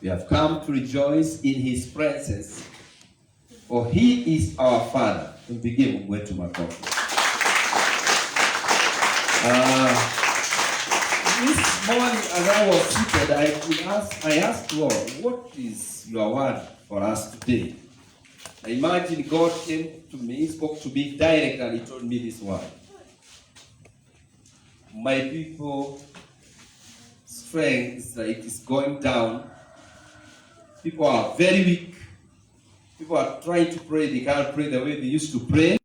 We have come to rejoice in his presence, for he is our Father. Tumpigie Mungu wetu makofi. This morning as I was seated, I asked Lord, what is your word for us today? I imagine God came to me, spoke to me directly, and he told me this word. My people, strength is like it's going down. People are very weak. People are trying to pray, they can't pray the way they used to pray.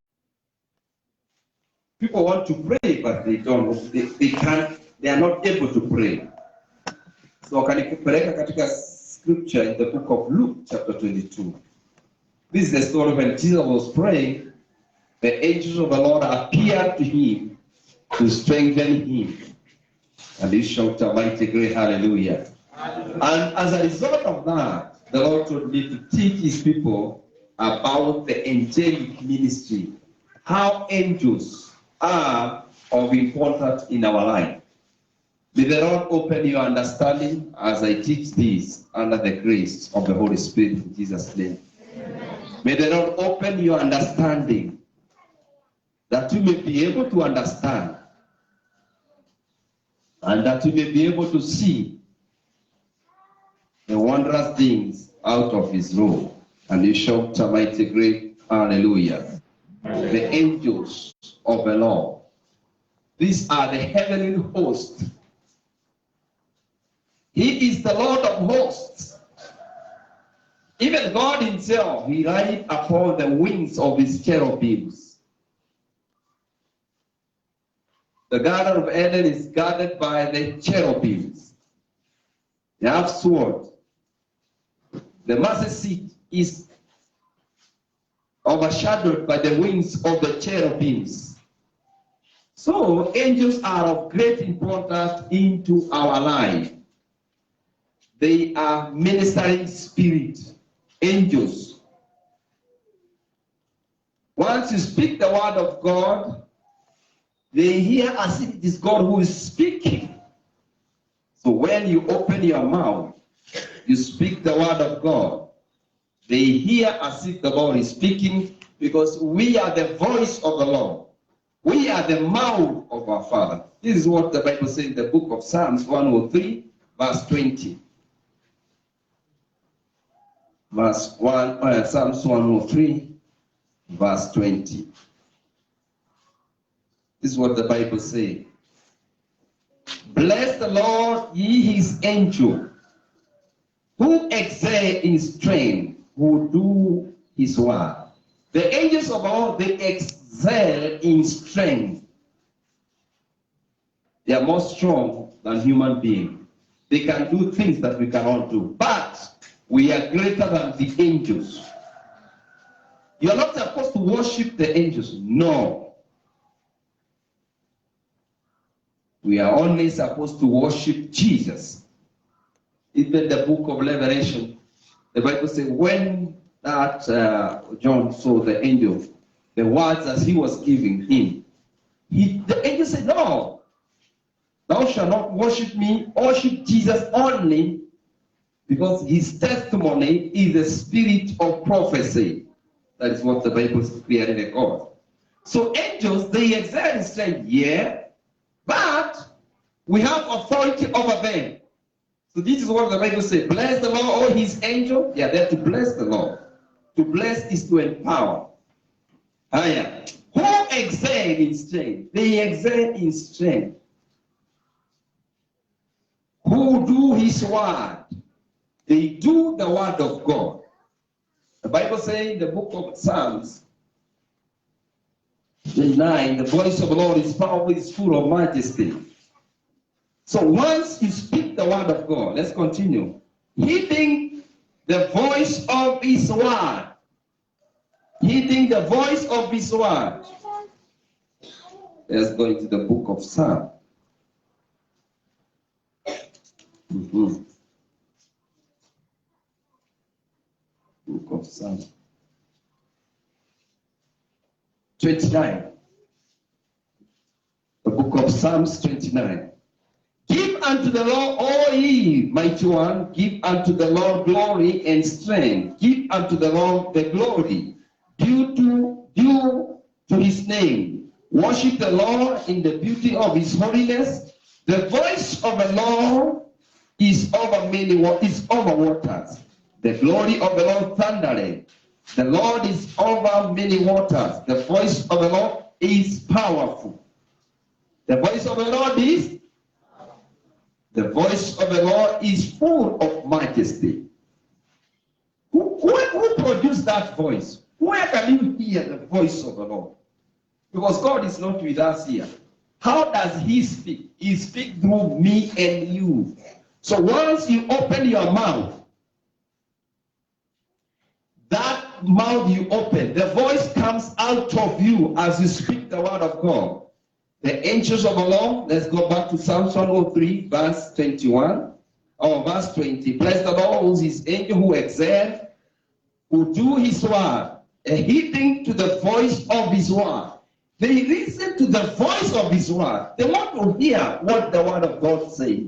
People want to pray, but they don't. They can't. They are not able to pray. So kanikupeleka katika scripture in the book of Luke chapter 22. This is the story when Jesus was praying. The angels of the Lord appeared to him to strengthen him. And he shouted a mighty great hallelujah. And as a result of that, the Lord told me to teach his people about the angelic ministry. How angels are of importance in our life. May the Lord open your understanding as I teach this under the grace of the Holy Spirit in Jesus' name. Amen. May the Lord open your understanding that you may be able to understand and that you may be able to see the wondrous things out of his law. And you shout a mighty great hallelujah. Amen. The angels of the Lord. These are the heavenly hosts. He is the Lord of hosts. Even God himself, he rides upon the wings of his cherubims. The Garden of Eden is guarded by the cherubims. They have swords. The mercy seat is overshadowed by the wings of the cherubims. So angels are of great importance into our life. They are ministering spirits, angels. Once you speak the word of God, they hear as if it is God who is speaking. So when you open your mouth, you speak the word of God. They hear as if the Lord is speaking, because we are the voice of the Lord. We are the mouth of our Father. This is what the Bible says in the book of Psalms 103, verse 20. Psalms 103, verse 20. This is what the Bible says. Bless the Lord, ye his angels, who excel in strength, who do his word. The angels of God, they excel in strength. They are more strong than human beings. They can do things that we cannot do. But we are greater than the angels. You are not supposed to worship the angels. No. We are only supposed to worship Jesus. Even the book of Revelation, the Bible says, when that John saw the angel, the words that he was giving him, the angel said, no, thou shalt not worship me, worship Jesus only, because his testimony is the spirit of prophecy. That is what the Bible is clearly records. So angels, they excel in strength, yeah, but we have authority over them. So this is what the Bible says. Bless the Lord, all his angels. They are there to bless the Lord. To bless is to empower. Who excel in strength? They excel in strength. Who do his word? They do the word of God. The Bible says in the book of Psalms 9, the voice of the Lord is powerful, is full of majesty. So once you speak the word of God, let's continue. Heeding the voice of his word. Heeding the voice of his word. Let's go into the book of Psalms. Book of Psalms 29. The book of Psalms 29. Give unto the Lord, all ye mighty one, give unto the Lord glory and strength. Give unto the Lord the glory due to his name. Worship the Lord in the beauty of his holiness. The voice of the Lord is over waters. The glory of the Lord thundereth. The Lord is over many waters. The voice of the Lord is powerful. The voice of the Lord is full of majesty. Who produced that voice? Where can you hear the voice of the Lord? Because God is not with us here. How does he speak? He speaks through me and you. So once you open your mouth, that mouth you open, the voice comes out of you as you speak the word of God. The angels of the Lord, let's go back to Psalm 103, verse 21, or verse 20. Bless the Lord, who is his angel, who excel, who do his word, heeding to the voice of his word. They listen to the voice of his word. They want to hear what the word of God says.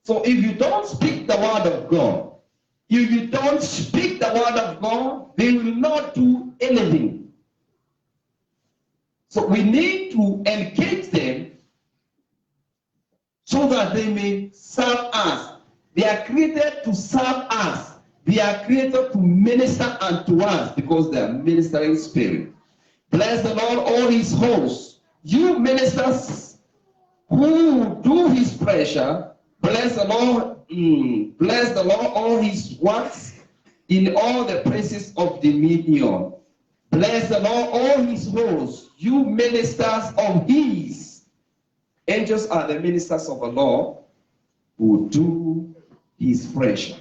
So if you don't speak the word of God, if you don't speak the word of God, they will not do anything. So we need to engage them so that they may serve us. They are created to serve us. They are created to minister unto us because they are ministering spirit. Bless the Lord, all his hosts. You ministers who do his pleasure, bless the Lord, all his works in all the places of dominion. Bless the Lord, all his hosts, you ministers of his. Angels are the ministers of the Lord who do his pleasure.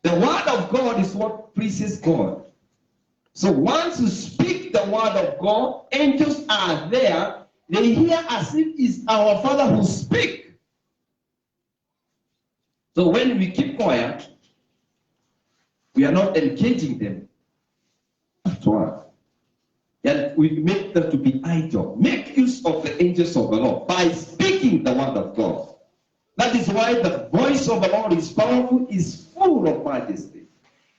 The word of God is what pleases God. So once you speak the word of God, angels are there. They hear as if it's our Father who speaks. So when we keep quiet, we are not engaging them at all. And we make them to be idle. Make use of the angels of the Lord by speaking the word of God. That is why the voice of the Lord is powerful, is full of majesty.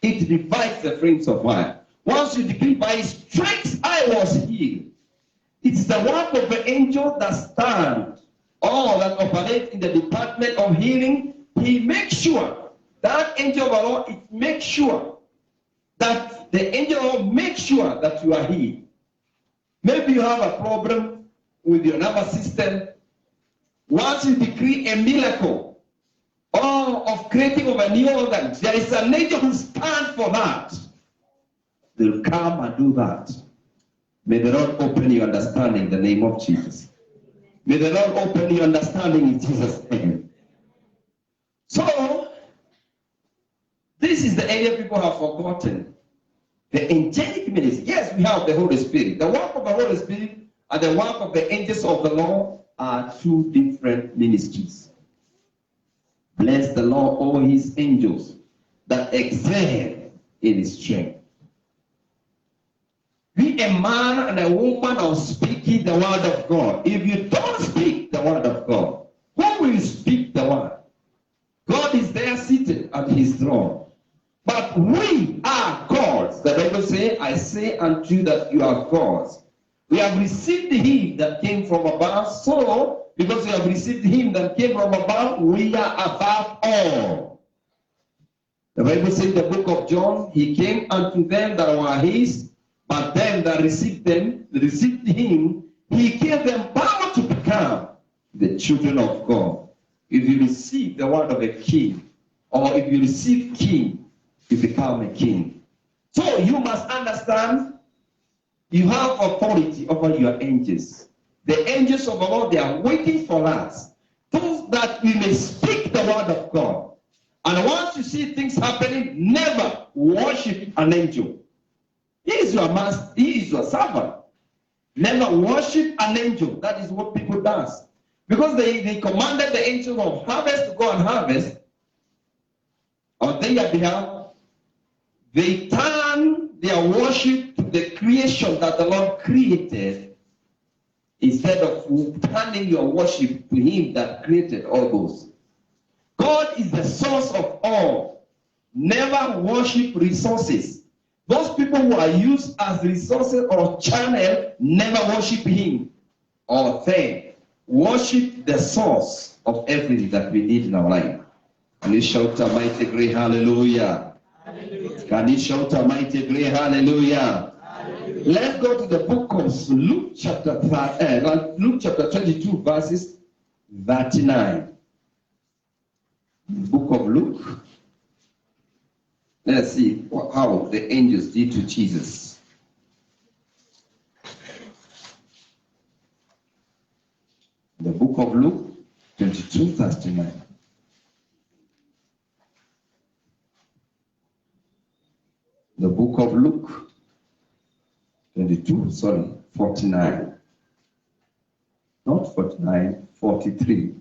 It revives the flames of fire. Once you decree, by his stripes I was healed. It's the work of the angel that stands, or that operates in the department of healing. He makes sure, that angel of the Lord, it makes sure that the angel of the Lord makes sure that you are healed. Maybe you have a problem with your nervous system. Once you decree a miracle, or of creating of a new organ, there is an angel who stands for that. They'll come and do that. May the Lord open your understanding in the name of Jesus. May the Lord open your understanding in Jesus' name. So, this is the area people have forgotten. The angelic ministry. Yes, we have the Holy Spirit. The work of the Holy Spirit and the work of the angels of the Lord are two different ministries. Bless the Lord, all his angels that excel in his strength. Be a man and a woman of speaking the word of God. If you don't speak the word of God, who will speak the word? God is there seated at his throne. But we are gods. The Bible says, I say unto you that you are gods. We have received him that came from above. So, because we have received him that came from above, we are above all. The Bible says in the book of John, he came unto them that were his, but them that received him, he gave them power to become the children of God. If you receive the word of a king, or if you receive king, you become a king. So you must understand, you have authority over your angels. The angels of the Lord, they are waiting for us, so that we may speak the word of God. And once you see things happening, never worship an angel. He is your master, he is your servant. Never worship an angel. That is what people do. Because they commanded the angel of harvest to go and harvest on their behalf. They turn their worship to the creation that the Lord created instead of turning your worship to him that created all those. God is the source of all. Never worship resources. Those people who are used as resources or channel, never worship him or them. Worship the source of everything that we need in our life. Can you shout a mighty great hallelujah? Hallelujah. Can you shout a mighty great hallelujah? Hallelujah. Let's go to the book of Luke chapter 22 verses 39. The book of Luke. Let's see how the angels did to Jesus. The book of Luke 22, 39. The book of Luke 49. Not 49, 43.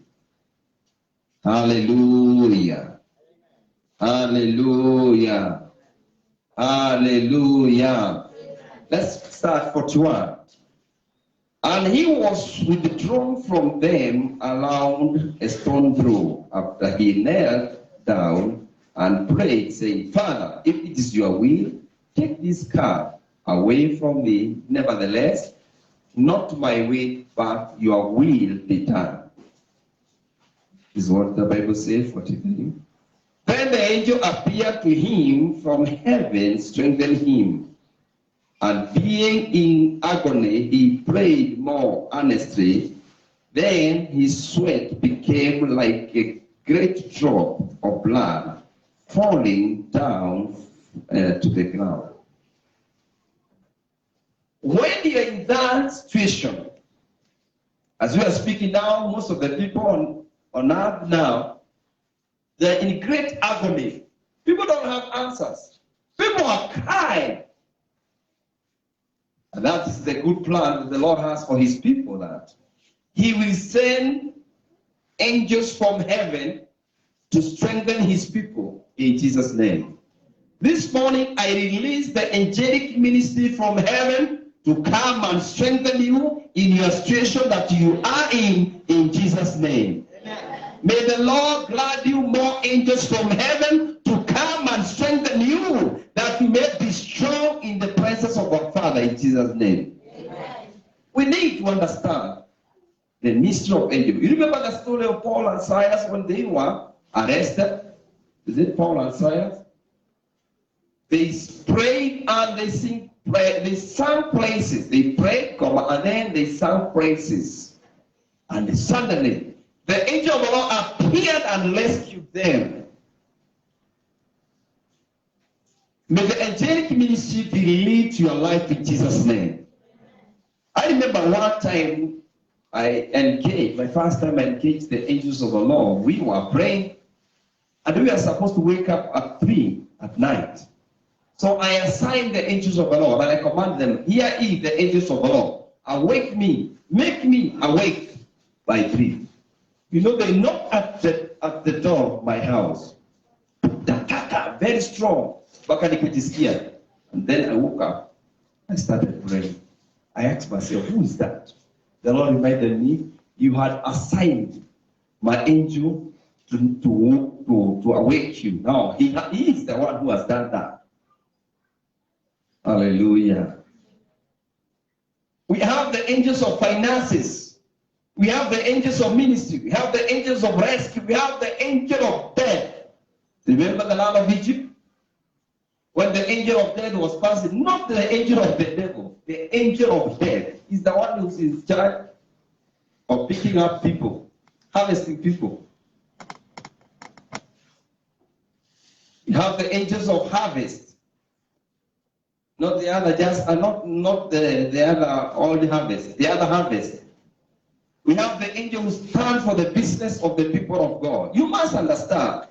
Hallelujah. Hallelujah. Hallelujah. Let's start 41. And he was withdrawn from them around a stone throw, after he knelt down and prayed, saying, Father, if it is your will, take this cup away from me. Nevertheless, not my will, but your will be done. This is what the Bible says, 43. Then the angel appeared to him from heaven, strengthened him. And being in agony, he prayed more earnestly. Then his sweat became like a great drop of blood falling down to the ground. When you're in that situation, as we are speaking now, most of the people on earth now, they're in great agony. People don't have answers. People are crying. And that is the good plan that the Lord has for his people, that he will send angels from heaven to strengthen his people in Jesus' name. This morning, I release the angelic ministry from heaven to come and strengthen you in your situation that you are in Jesus' name. Amen. May the Lord grant you more angels from heaven to come and strengthen you, that you may be strong in the presence of our Father in Jesus' name. Amen. We need to understand the mystery of angels. You remember the story of Paul and Silas when they were arrested? Is it Paul and Silas? They prayed and they sang praises. They prayed, and then they sang praises. And suddenly, the angel of the Lord appeared and rescued them. May the angelic ministry be released to your life in Jesus' name. I remember one time my first time I engaged the angels of the Lord. We were praying, and we were supposed to wake up at 3 at night. So I assigned the angels of the Lord, and I commanded them, here is the angels of the Lord. Awake me, make me awake by 3. You know, they knocked at the door of my house. Very strong. And then I woke up. I started praying. I asked myself, who is that? The Lord reminded me, you had assigned my angel to awake you. Now, he is the one who has done that. Hallelujah. We have the angels of finances. We have the angels of ministry. We have the angels of rescue. We have the angel of death. Remember the land of Egypt? When the angel of death was passing, not the angel of the devil, the angel of death is the one who's in charge of picking up people, harvesting people. You have the angels of harvest. Not the other, not the other, all the harvest, the other harvest. We have the angel who stands for the business of the people of God. You must understand.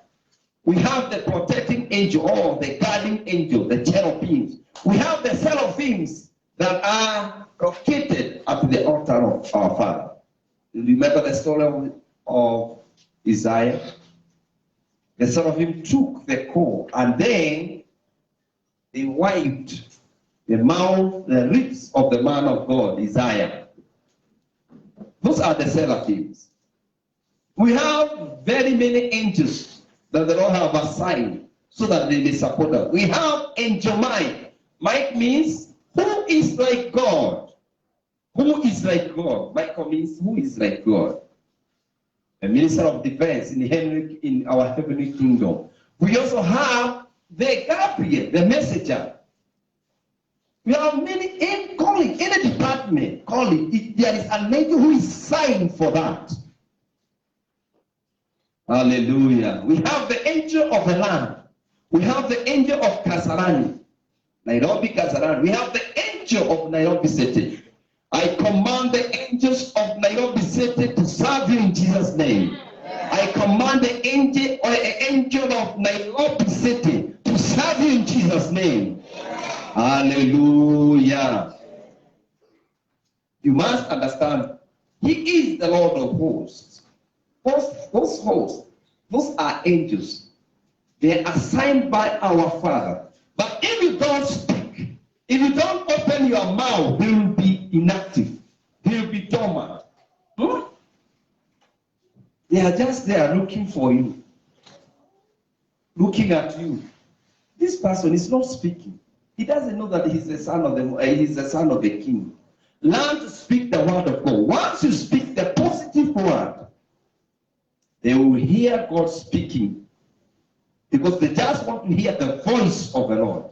We have the protecting angel, or the guarding angel, the cherubims. We have the seraphims that are located at the altar of our Father. You remember the story of Isaiah? The seraphim took the coal and then they wiped the mouth, the lips of the man of God, Isaiah. Those are the seraphims. We have very many angels that the Lord have assigned so that they may support us. We have angel Mike. Mike means who is like God. Who is like God? Michael means who is like God. A minister of defense in our heavenly kingdom. We also have the Gabriel, the messenger. We have many calling, any department, calling. There is an angel who is signed for that. Hallelujah. We have the angel of the land. We have the angel of Kasarani, Nairobi Kasarani. We have the angel of Nairobi City. I command the angels of Nairobi City to serve you in Jesus' name. I command the angel of Nairobi City to serve you in Jesus' name. Hallelujah. You must understand, He is the Lord of hosts. Those hosts, those are angels. They are assigned by our Father. But if you don't speak, if you don't open your mouth, they will be inactive. They will be dormant. They are just there looking for you, looking at you. This person is not speaking. He doesn't know that he's the son of the king. Learn to speak the word of God. Once you speak the positive word, they will hear God speaking, because they just want to hear the voice of the Lord.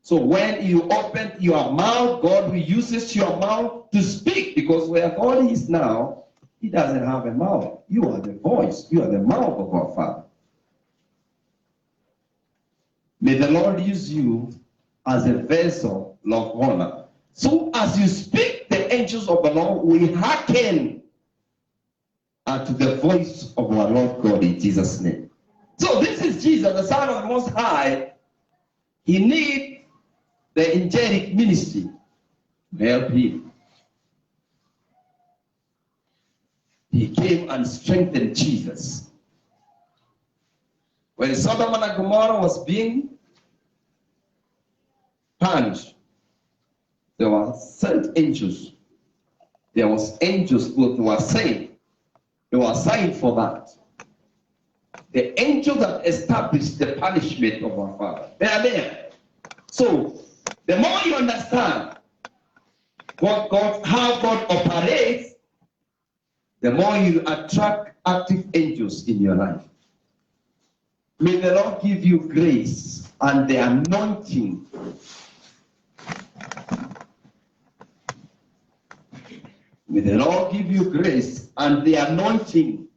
So when you open your mouth, God will use your mouth to speak, because where God is now, He doesn't have a mouth. You are the voice. You are the mouth of our Father. May the Lord use you as a vessel of honor. So as you speak, the angels of the Lord will hearken unto the voice of our Lord God in Jesus' name. So this is Jesus, the Son of the Most High. He needs the angelic ministry to help him. He came and strengthened Jesus. When Sodom and Gomorrah was being punished, there were sent angels. There was angels who were saved. They were assigned for that. The angels that established the punishment of our Father, they are there. So, the more you understand how God operates, the more you attract active angels in your life. May the Lord give you grace and the anointing. May the Lord give you grace and the anointing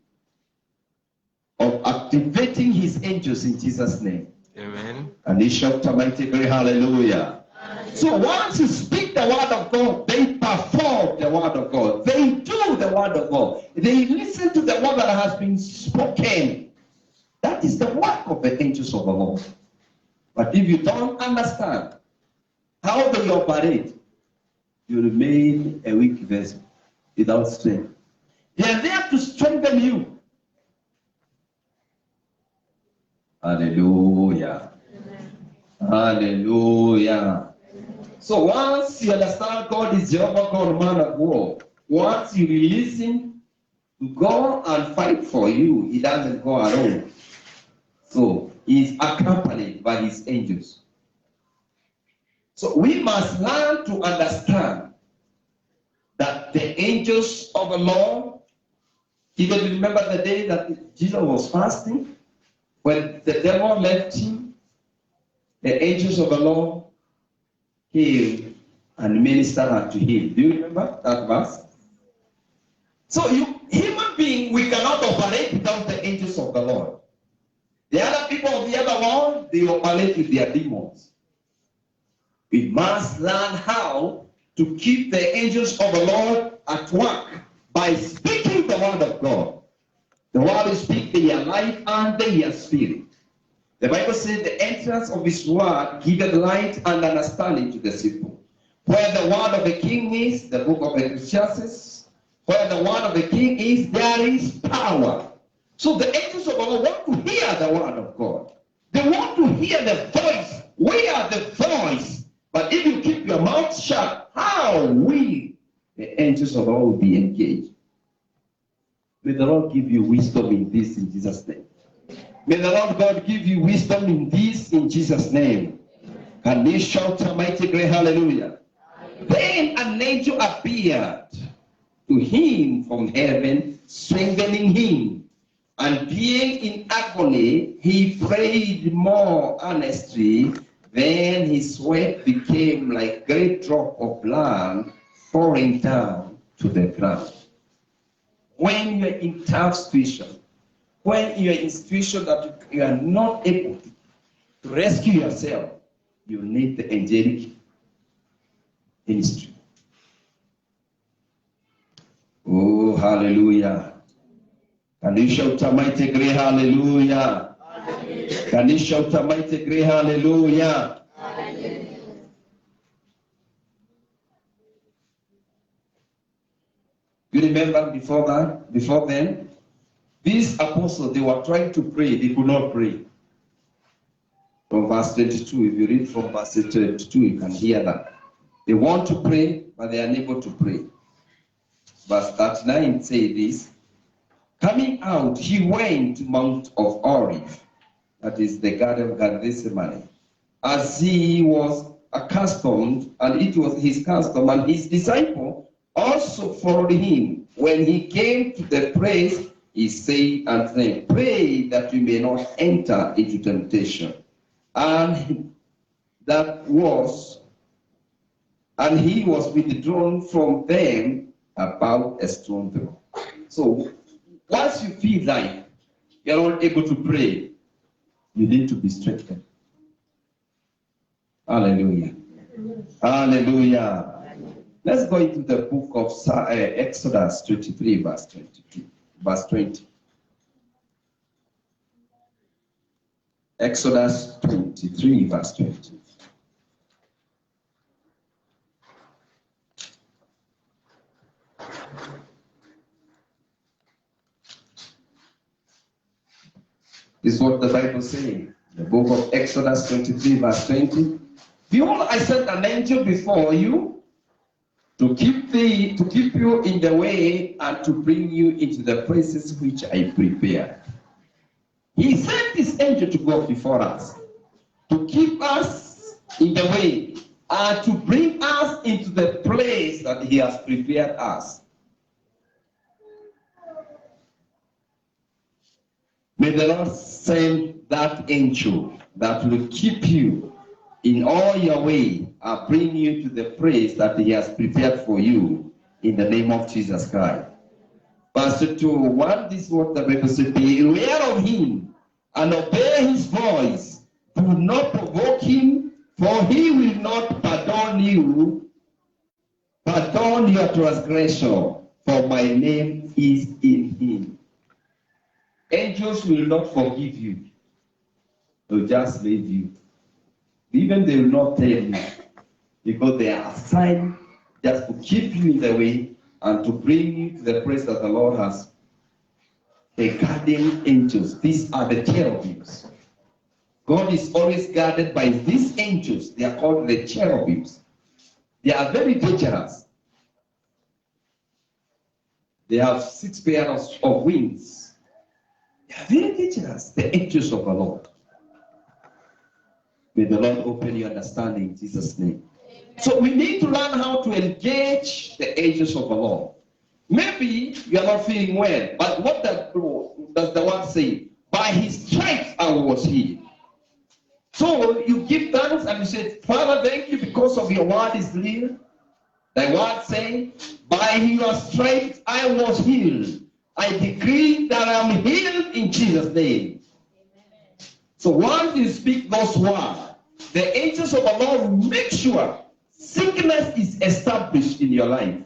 of activating His angels in Jesus' name. Amen. And He shouted a mighty great hallelujah. So once you speak the word of God, they perform the word of God. They do the word of God. They listen to the word that has been spoken. That is the work of the angels of the Lord. But if you don't understand how they operate, you remain a weak vessel without strength. They are there to strengthen you. Hallelujah. Amen. Hallelujah. So once you understand God is Jehovah God, man of war, once you release Him to go and fight for you, He doesn't go alone. So He is accompanied by His angels. So we must learn to understand that the angels of the Lord, even remember the day that Jesus was fasting, when the devil left him, the angels of the Lord came and ministered unto him. Do you remember that verse? So human being, we cannot operate without the angels of the Lord. The other people of the other world, they operate with their demons. We must learn how to keep the angels of the Lord at work by speaking the word of God. The word will speak their life and their spirit. The Bible says the entrance of His word giveth light and understanding to the simple. Where the word of the king is, the book of Ecclesiastes, where the word of the king is, there is power. So the angels of the Lord want to hear the word of God. They want to hear the voice. We are the voice. But if you keep your mouth shut, how will the angels of the Lord be engaged? May the Lord give you wisdom in this in Jesus' name. May the Lord God give you wisdom in this in Jesus' name. Can you shout a mighty great hallelujah? Then an angel appeared to him from heaven, strengthening him. And being in agony, he prayed more earnestly. Then his sweat became like a great drop of blood falling down to the ground. When you're in tough situation, when you're in a situation that you are not able to rescue yourself, you need the angelic ministry. Oh, hallelujah. Can you shout a mighty great hallelujah? Hallelujah. Can you shout a mighty great hallelujah? Hallelujah. You remember before then, these apostles, they were trying to pray, they could not pray. From verse 22, if you read from verse 22, you can hear that. They want to pray, but they are unable to pray. Verse 39 says this, coming out, he went to Mount of Olives, that is the Garden of Gethsemane, as he was accustomed, and it was his custom, and his disciple also followed him. When he came to the place, he said unto them, pray that you may not enter into temptation. And he was withdrawn from them about a stone throw. So once you feel like you're not able to pray, you need to be strengthened. Hallelujah. Hallelujah. Let's go into the book of Exodus 23, verse 22. Verse 20. Exodus 23, verse 20. This is what the Bible says. The book of Exodus 23, verse 20. Behold, I sent an angel before you to keep you in the way and to bring you into the places which I prepared. He sent this angel to go before us, to keep us in the way and to bring us into the place that he has prepared us. May the Lord send that angel that will keep you in all your way and bring you to the place that he has prepared for you in the name of Jesus Christ. Verse 2:1, this is what the Bible says, beware of him and obey his voice. Do not provoke him, for he will not pardon your transgression, for my name is in him. Angels will not forgive you. They'll just leave you. Even they will not tell you, because they are assigned just to keep you in the way and to bring you to the place that the Lord has. The guardian angels, these are the cherubims. God is always guarded by these angels. They are called the cherubims. They are very dangerous. They have 6 pairs of wings. They are very dangerous, the angels of the Lord. May the Lord open your understanding in Jesus' name. So we need to learn how to engage the angels of the Lord. Maybe you are not feeling well, but what does the word say? By his stripes I was healed. So you give thanks and you say, Father, thank you because of your word is real. The word saying, by your stripes I was healed. I decree that I am healed in Jesus' name. So once you speak those words, the angels of the Lord will make sure sickness is established in your life.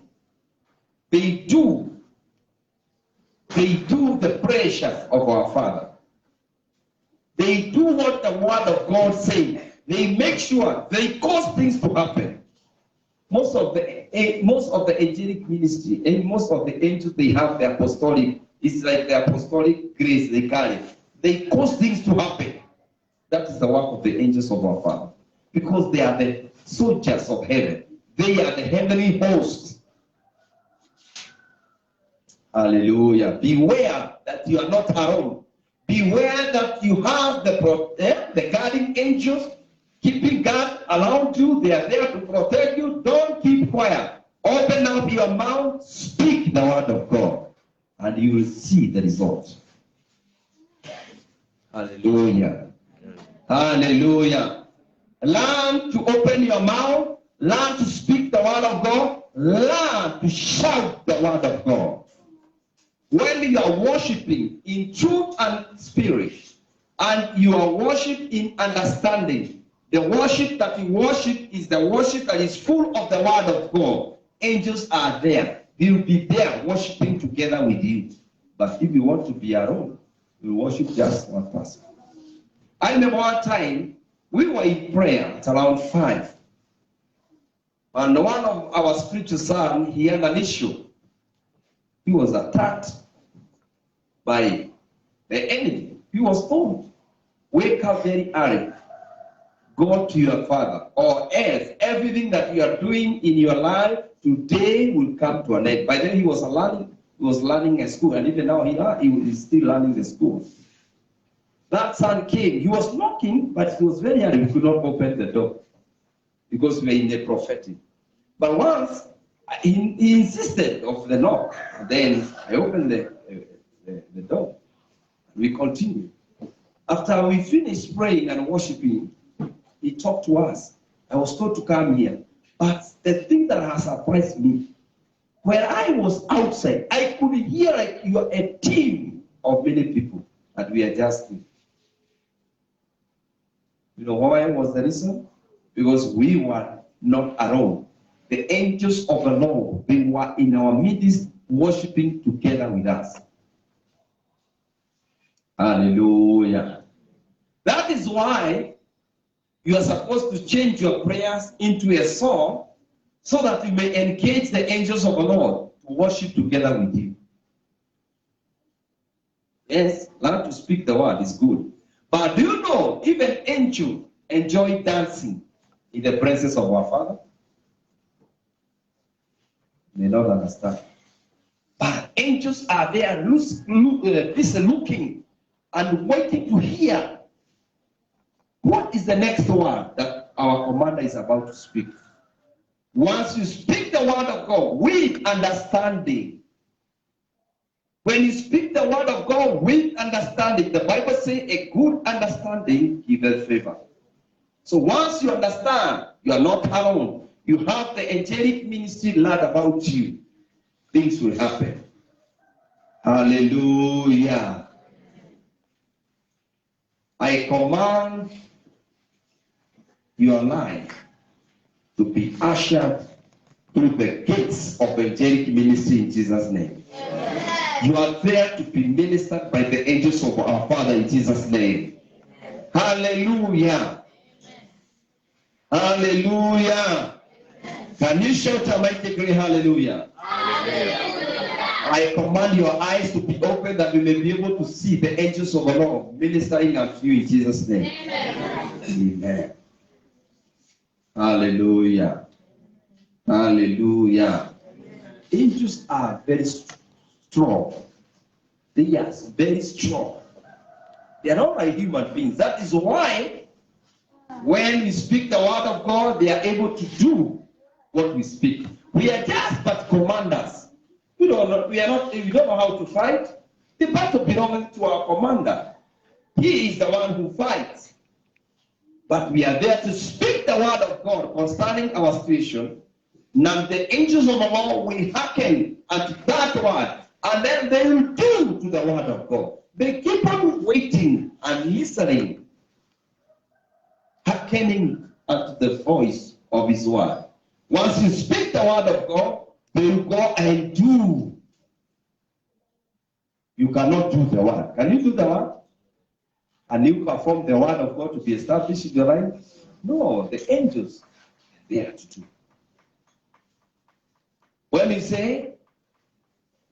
They do the pressure of our Father. They do what the word of God says. They make sure they cause things to happen. Most of the angelic ministry and most of the angels, they have the apostolic. It's like the apostolic grace they carry. They cause things to happen. That is the work of the angels of our Father. Because they are the soldiers of heaven. They are the heavenly host. Hallelujah. Beware that you are not alone. Beware that you have the guarding angels keeping guard around you. They are there to protect you. Don't keep quiet. Open up your mouth, speak the word of God, and you will see the result. Hallelujah. Hallelujah. Learn to open your mouth. Learn to speak the word of God. Learn to shout the word of God. When you are worshiping in truth and spirit, and you are worshiping in understanding, the worship that you worship is the worship that is full of the word of God. Angels are there. They will be there worshiping together with you. But if you want to be alone, you worship just one person. I remember one time we were in prayer at around 5. And one of our spiritual sons, he had an issue. He was attacked by the enemy. He was told, wake up very early. Go to your father, or else everything that you are doing in your life today will come to an end. By then he was learning at school, and even now he is still learning the school. That son came. He was knocking, but he was very early. We could not open the door because we were in the prophetic. But once he insisted of the knock, then I opened the door. We continued. After we finished praying and worshiping, he talked to us. I was told to come here. But the thing that has surprised me, when I was outside, I could hear like you are a team of many people that we are just in. You know why was the reason? Because we were not alone. The angels of the Lord, they were in our midst worshiping together with us. Hallelujah. That is why you are supposed to change your prayers into a song so that you may engage the angels of the Lord to worship together with you. Yes, learn to speak the word is good. But do you know, even angels enjoy dancing in the presence of our Father? They don't understand. But angels are there looking and waiting to hear what is the next word that our commander is about to speak. Once you speak the word of God with understanding, when you speak the word of God with understanding, the Bible says a good understanding giveth favor. So once you understand, you are not alone. You have the angelic ministry led about you. Things will happen. Hallelujah. I command your life to be ushered through the gates of angelic ministry in Jesus' name. Amen. You are there to be ministered by the angels of our Father in Jesus' name. Amen. Hallelujah. Amen. Hallelujah. Amen. Can you shout a mighty great hallelujah? Hallelujah. I command your eyes to be open that you may be able to see the angels of the Lord ministering unto you in Jesus' name. Amen. Amen. Hallelujah. Hallelujah. Angels are very strong. They are very strong. They are not like human beings. That is why when we speak the word of God, they are able to do what we speak. We are just but commanders. We don't know how to fight. The battle belongs to our commander. He is the one who fights. But we are there to speak the word of God concerning our situation. Now the angels of the Lord will hearken unto that word, and then they will do to the word of God. They keep on waiting and listening, hearkening unto the voice of his word. Once you speak the word of God, they will go and do. You cannot do the word. Can you do the word? And you perform the word of God to be established in your life? No, the angels are there to do. When you say,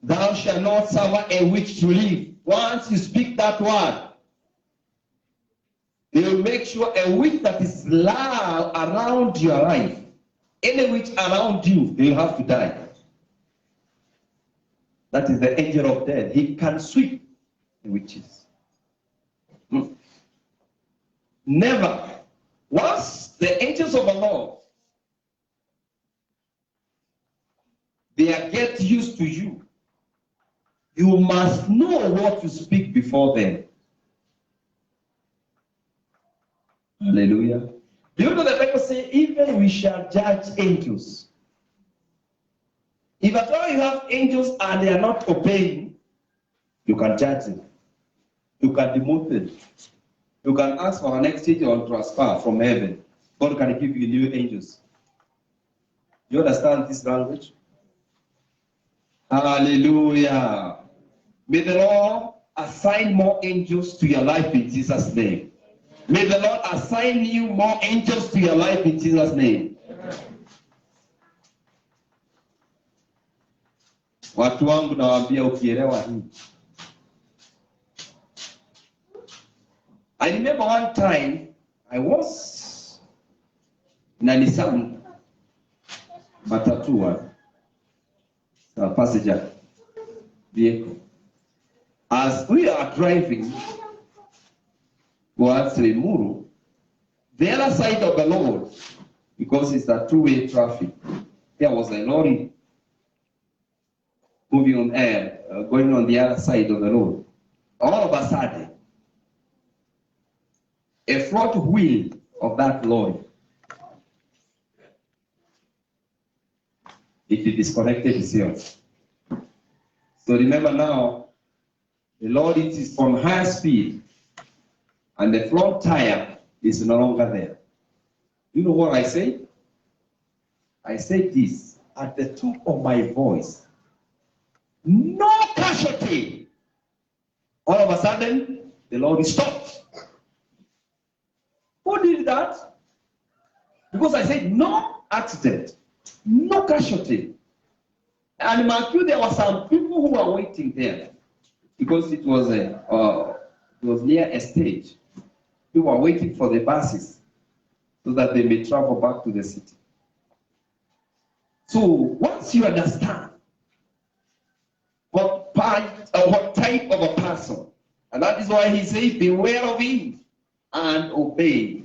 thou shalt not suffer a witch to live, once you speak that word, they will make sure a witch that is loud around your life, any witch around you, they will have to die. That is the angel of death. He can sweep the witches. Never. Once the angels of the Lord, they are get used to you, you must know what to speak before them. Hallelujah. Do you know the Bible says, even we shall judge angels? If at all you have angels and they are not obeying, you can judge them. You can demote them. You can ask for an exchange or transfer from heaven. God can give you new angels. You understand this language? Hallelujah. May the Lord assign more angels to your life in Jesus' name. May the Lord assign you more angels to your life in Jesus' name. Watu wangu nawaambia ukielewa hii. I remember one time I was in a Nissan Matatu, a passenger vehicle. As we are driving towards Limuru, the other side of the road, because it's a two-way traffic, there was a lorry moving on air, going on the other side of the road. All of a sudden, a front wheel of that lorry, it disconnected itself. So remember now, the lorry is on high speed, and the front tire is no longer there. You know what I say? I said this at the top of my voice. No casualty. All of a sudden, the lorry stopped. Who did that? Because I said no accident, no casualty. And mark you, there were some people who were waiting there because it was near a stage. People were waiting for the buses so that they may travel back to the city. So once you understand what type of a person, and that is why he says, beware of him and obey.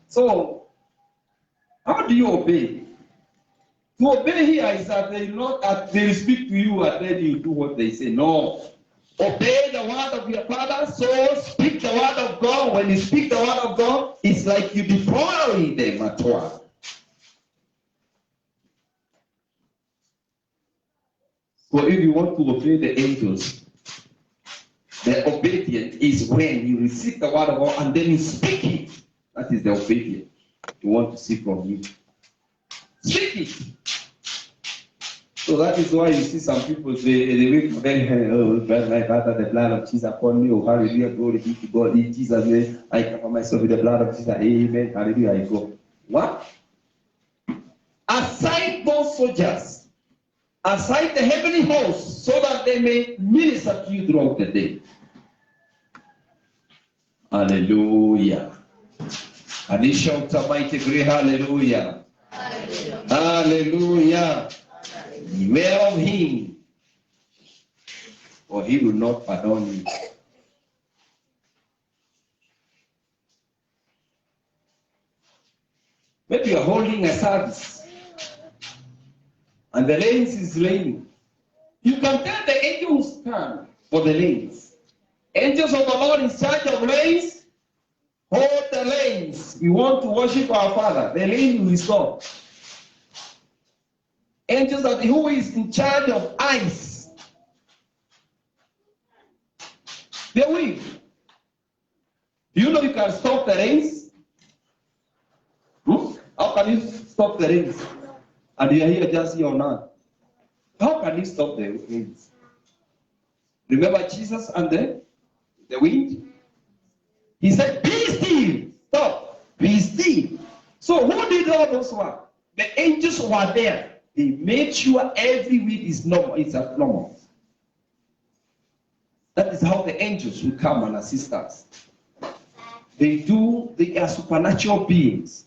So, how do you obey? To obey here is that they speak to you and then you do what they say. No. Obey the word of your father, so speak the word of God. When you speak the word of God, it's like you deploy them at work. So if you want to obey the angels, the obedience is when you receive the word of God and then you speak it. That is the obedience you want to see from you. Speak it. So that is why you see some people say, they wait very high, oh, my Father, the blood of Jesus upon me, oh, hallelujah, glory be to God. In Jesus' name, I cover myself with the blood of Jesus, amen, hallelujah, I go. What? Assign those soldiers, assign the heavenly host, so that they may minister to you throughout the day. Hallelujah. And he shout a mighty great hallelujah. Hallelujah. Hallelujah. Beware of him, or he will not pardon you. Maybe you are holding a service, and the lanes is raining. You can tell the angels stand for the lanes. Angels of the Lord in charge of lanes, hold the lanes. We want to worship our Father. The lane will stop. Angels that who is in charge of ice, they will. Do you know you can stop the rains? How can you stop the rains? And you are here just here on earth. How can you stop the rains? Remember Jesus and the wind? He said, be still. Stop. Be still. So who did all those work? The angels were there. They made sure every wind is normal. It's abnormal. That is how the angels will come and assist us. They are supernatural beings.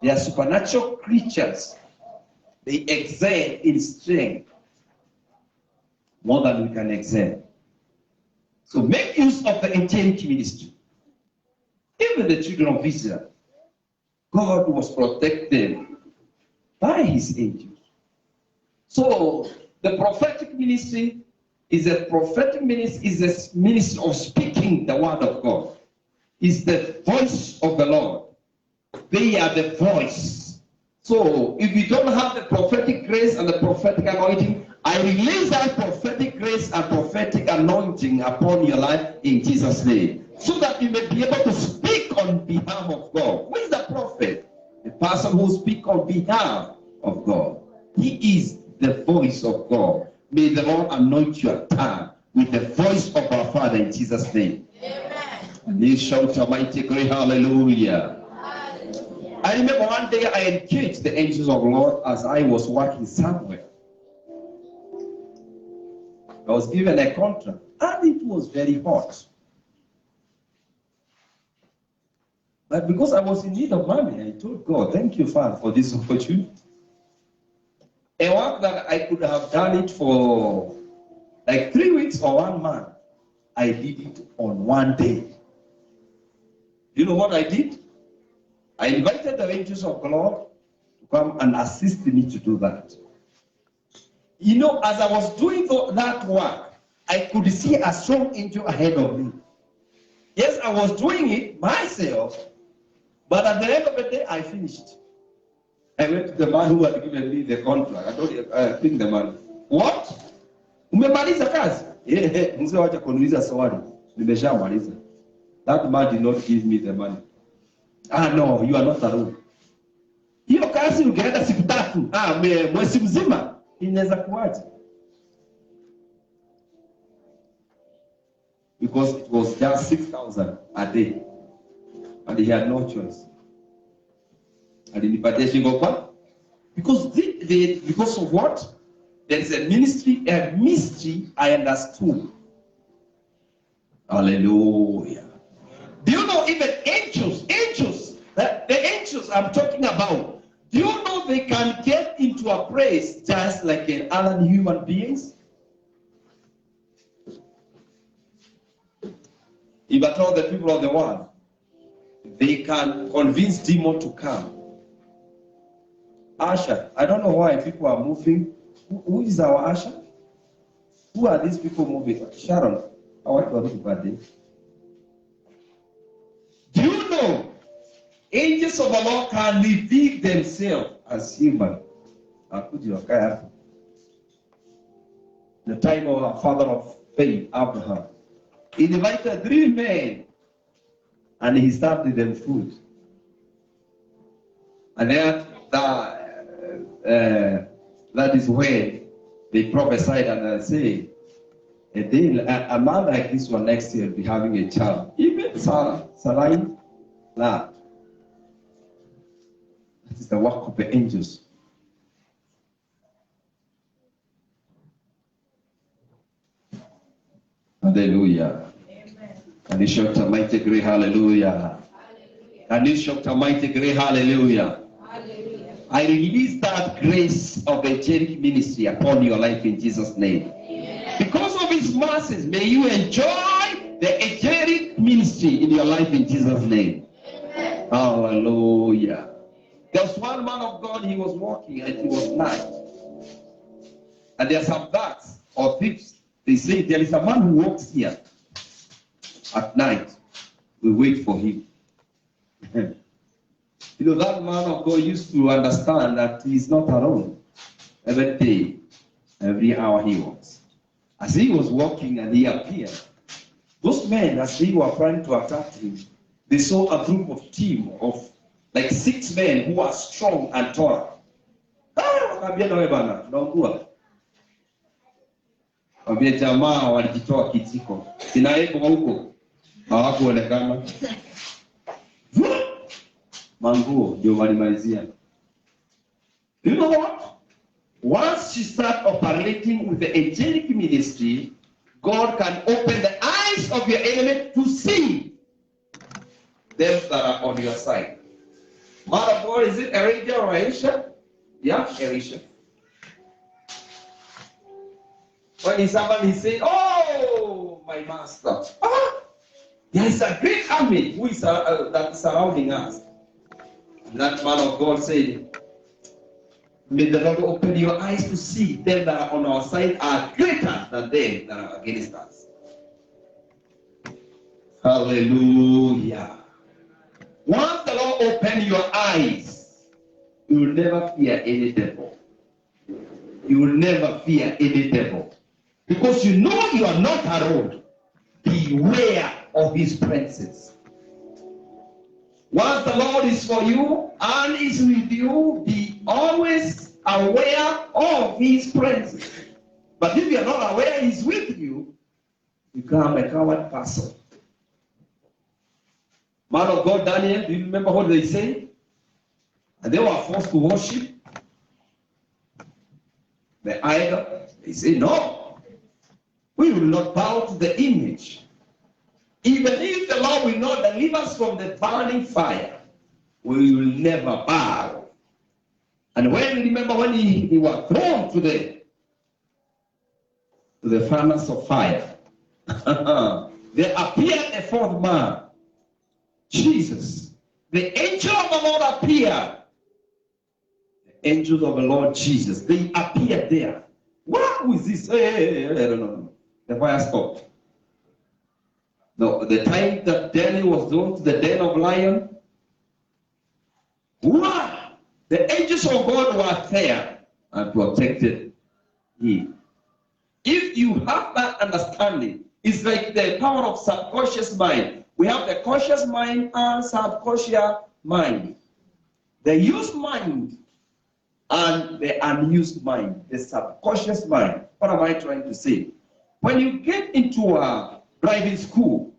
They are supernatural creatures. They excel in strength. more than we can exert. So make use of the angelic ministry. Even the children of Israel, God was protected by his angels. So the prophetic ministry is a ministry of speaking the word of God. Is the voice of the Lord. They are the voice. So if you don't have the prophetic grace and the prophetic anointing, I release that prophetic grace and prophetic anointing upon your life in Jesus' name, so that you may be able to speak on behalf of God. Who is the prophet? The person who speaks on behalf of God. He is the voice of God. May the Lord anoint your tongue with the voice of our Father in Jesus' name. Amen. And you shout a mighty great hallelujah. Hallelujah. I remember one day I engaged the angels of the Lord as I was working somewhere. I was given a contract and it was very hot. But because I was in need of money, I told God, thank you, Father, for this opportunity. A work that I could have done it for like 3 weeks or 1 month, I did it on 1 day. You know what I did? I invited the angels of God to come and assist me to do that. You know, as I was doing that work, I could see a strong angel ahead of me. Yes, I was doing it myself, but at the end of the day, I finished. I went to the man who had given me the contract. I think the man, what? Umemaliza kazi? Mzee wacha kuniuliza swali. Nimeshamaliza. That man did not give me the money. Ah, no, you are not alone. Hiyo kazi ungeenda siku 3, mwezi mzima, inaweza kuaje? Because it was just 6,000 a day. And he had no choice. Alinipatia shingo kwa? Because of what? There is a mystery I understood. Hallelujah. Do you know even angels, the angels I'm talking about, do you know they can get into a place just like other human beings? If I told the people of the world, they can convince demons to come. Usher, I don't know why people are moving. Who is our usher? Who are these people moving? Sharon, how are you birthday? Do you know angels of the Lord can reveal themselves as human? The time of our father of faith, Abraham, he invited 3 men and he started them food. And then that is when they prophesied and say, a man like this one next year will be having a child. Even Sarai laughed. That is the work of the angels. Hallelujah. Amen. And he shout a mighty great hallelujah. Hallelujah. And he shout a mighty great hallelujah. Hallelujah. I release that grace of angelic ministry upon your life in Jesus' name. Amen. Because of his mercies, may you enjoy the angelic ministry in your life in Jesus' name. Amen. Hallelujah. There was one man of God, he was walking and it was night. And there are some bats or thieves. They say there is a man who walks here at night. We wait for him. You know, that man of God used to understand that he is not alone. Every day, every hour he walks. As he was walking and he appeared, those men, as they were trying to attack him, they saw a group of team of like 6 men who are strong and tall. Wambia jamaa walijitoa kitiko. Sinaeko huko. Hawakuonekana. Manguo ndio walimalizia. You know what? Once you start operating with the angelic ministry, God can open the eyes of your enemy to see them that are on your side. Man of God, is it Erisha or Aisha? Yeah, Erisha. When somebody say, "Oh, my master, there is a great army who is that is surrounding us." That man of God said, "May the Lord open your eyes to see them that are on our side are greater than them that are against us." Hallelujah. Once the Lord open your eyes, you will never fear any devil. You will never fear any devil. Because you know you are not alone. Beware of his princes. Once the Lord is for you and is with you, be always aware of his princes. But if you are not aware he's with you, you become a coward person. Man of God, Daniel, do you remember what they say? And they were forced to worship the idol. They say, "No, we will not bow to the image. Even if the Lord will not deliver us from the burning fire, we will never bow." And remember when he was thrown to the furnace of fire, there appeared a fourth man, Jesus. The angel of the Lord appeared. The angels of the Lord Jesus, they appeared there. What was this? Hey, no. The fire stopped. No, the time that Daniel was thrown to the den of lion, wow, the angels of God were there and protected him. If you have that understanding, it's like the power of subconscious mind. We have the conscious mind and subconscious mind. The used mind and the unused mind, the subconscious mind. What am I trying to say? When you get into a driving school,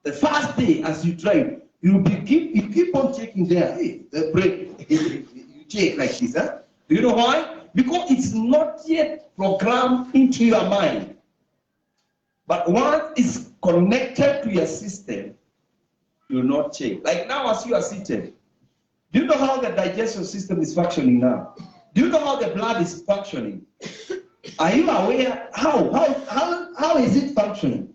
the first day as you drive, you keep on checking there. Hey, the brake, you check like this. Huh? Do you know why? Because it's not yet programmed into your mind. But once it's connected to your system, you will not change. Like now as you are seated, do you know how the digestion system is functioning now? Do you know how the blood is functioning? Are you aware how is it functioning?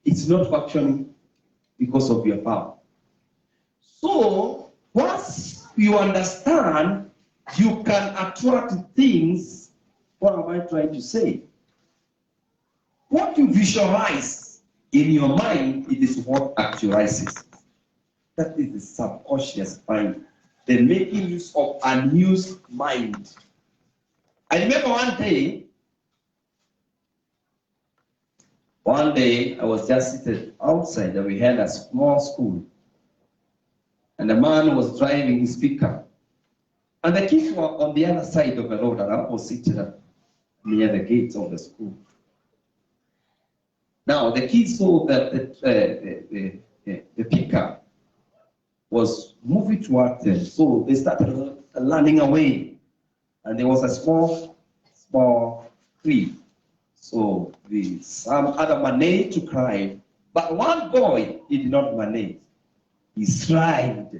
It's not functioning because of your power. So once you understand, you can attract things. What am I trying to say? What you visualize in your mind, it is what actualizes. That is the subconscious mind. The making use of unused mind. I remember one day I was just seated outside and we had a small school. And the man was driving his pickup. And the kids were on the other side of the road and I was seated near the gates of the school. Now the kids saw that the pickup was moving towards them, so they started running away. And there was a small tree. So some other managed to climb, but one boy he did not manage. He slipped.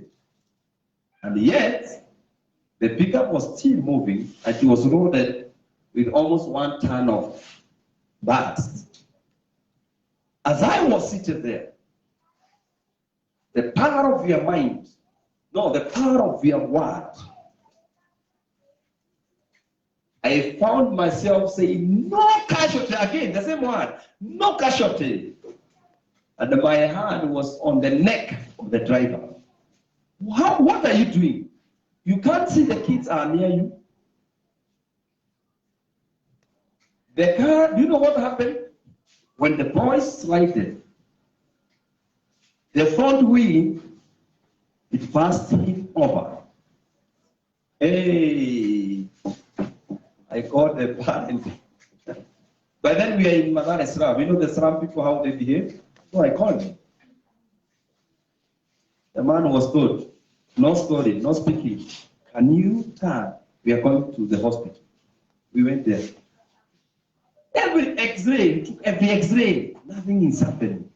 And yet, the pickup was still moving and it was loaded with almost 1 ton of bags. As I was seated there, the power of your mind, the power of your word, I found myself saying, "No casualty," again, the same word, "no casualty." And my hand was on the neck of the driver. What are you doing? You can't see the kids are near you. The car, do you know what happened? When the boys slided, the front wheel, it passed him over. Hey, I got the parent. By then we are in Madare Sram. You know the Sram people, how they behave? So I called him. The man was told, "No story, no speaking. Can you turn? We are going to the hospital." We went there. Every X-ray, nothing is happening.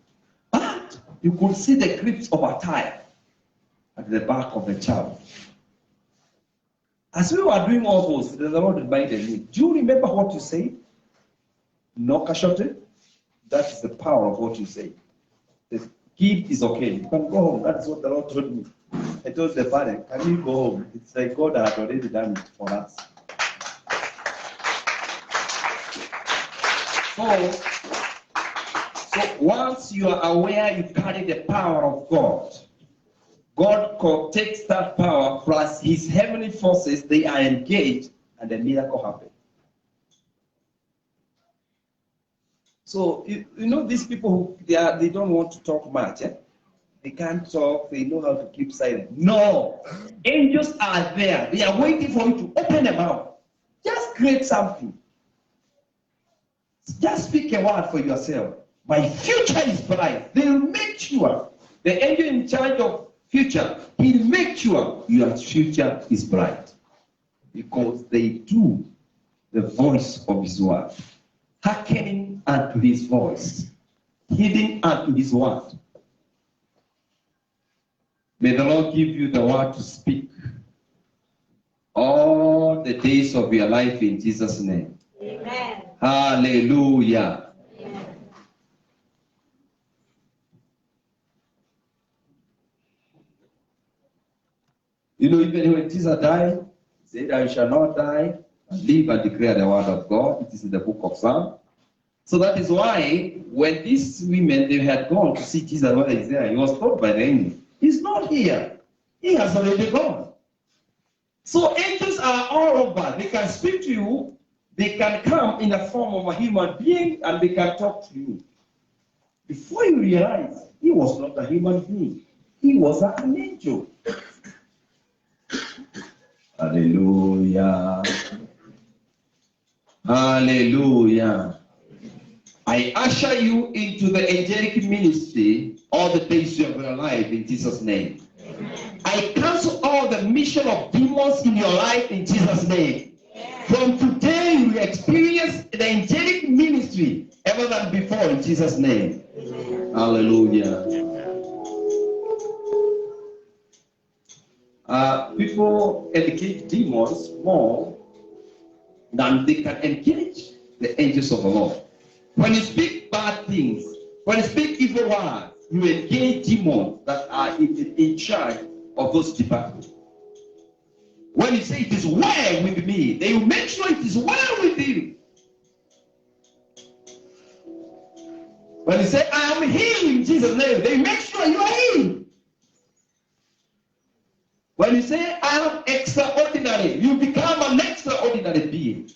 But you could see the grips of a tire at the back of the child. As we were doing all those, the Lord reminded me, do you remember what you said? No casualty? That is the power of what you say. The kid is okay. You can go home. That's what the Lord told me. I told the parent, can you go home? It's like God had already done it for us. So once you are aware you carry the power of God, God takes that power plus his heavenly forces, they are engaged, and a miracle happens. So, you know, these people, they don't want to talk much. Eh? They can't talk. They know how to keep silent. No. Angels are there. They are waiting for you to open their mouth. Just create something. Just speak a word for yourself. My future is bright. They will make sure. The angel in charge of future, he'll make sure your future is bright. Because they do the voice of his word. Hearkening unto his voice, heeding unto his word. May the Lord give you the word to speak all the days of your life in Jesus' name. Amen. Hallelujah. Amen. You know, even when Jesus died, he said, I shall not die, and live and declare the word of God. It is in the book of Psalms. So that is why when these women, they had gone to see Jesus, whether he's there, he was told by the angel, he's not here. He has already gone. So angels are all over. They can speak to you. They can come in the form of a human being and they can talk to you. Before you realize, he was not a human being. He was an angel. Hallelujah. Hallelujah. I usher you into the angelic ministry all the days of your life in Jesus' name. Amen. I cancel all the mission of demons in your life in Jesus' name. Amen. From today, you will experience the angelic ministry ever than before in Jesus' name. Amen. Hallelujah. People educate demons more than they can engage the angels of the Lord. When you speak bad things, when you speak evil words, you engage demons that are in charge of those departments. When you say it is well with me, they will make sure it is well with you. When you say, I am healed in Jesus' name, they make sure you are healed. When you say, I am extraordinary, you become an extraordinary being.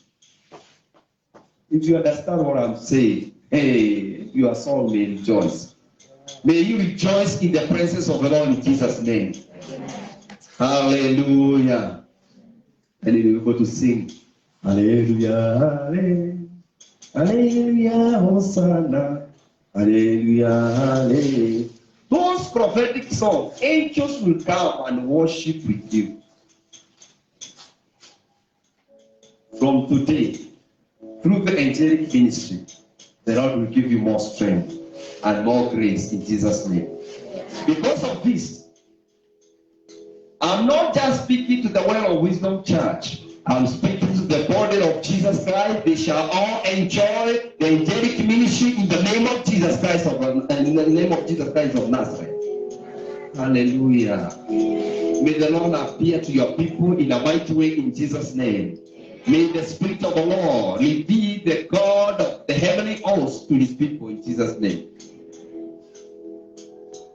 If you understand what I'm saying, hey, your soul may rejoice. May you rejoice in the presence of the Lord in Jesus' name. Hallelujah. And then we're going to sing. Hallelujah, hallelujah, Hosanna. Hallelujah, hallelujah. Those prophetic songs, angels will come and worship with you. From today, through the angelic ministry, the Lord will give you more strength and more grace in Jesus' name. Because of this, I'm not just speaking to the Well of Wisdom Church. I'm speaking to the body of Jesus Christ. They shall all enjoy the angelic ministry in the name of Jesus Christ of Nazareth. Hallelujah. May the Lord appear to your people in a mighty way in Jesus' name. May the Spirit of the Lord reveal the God of the heavenly host to his people in Jesus' name.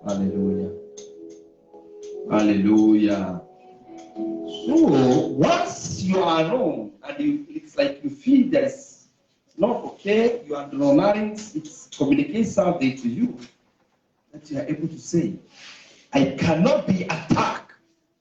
Hallelujah. Hallelujah. So once you are alone and it's like you feel that it's not okay, you are learning, it communicates something to you that you are able to say, I cannot be attacked.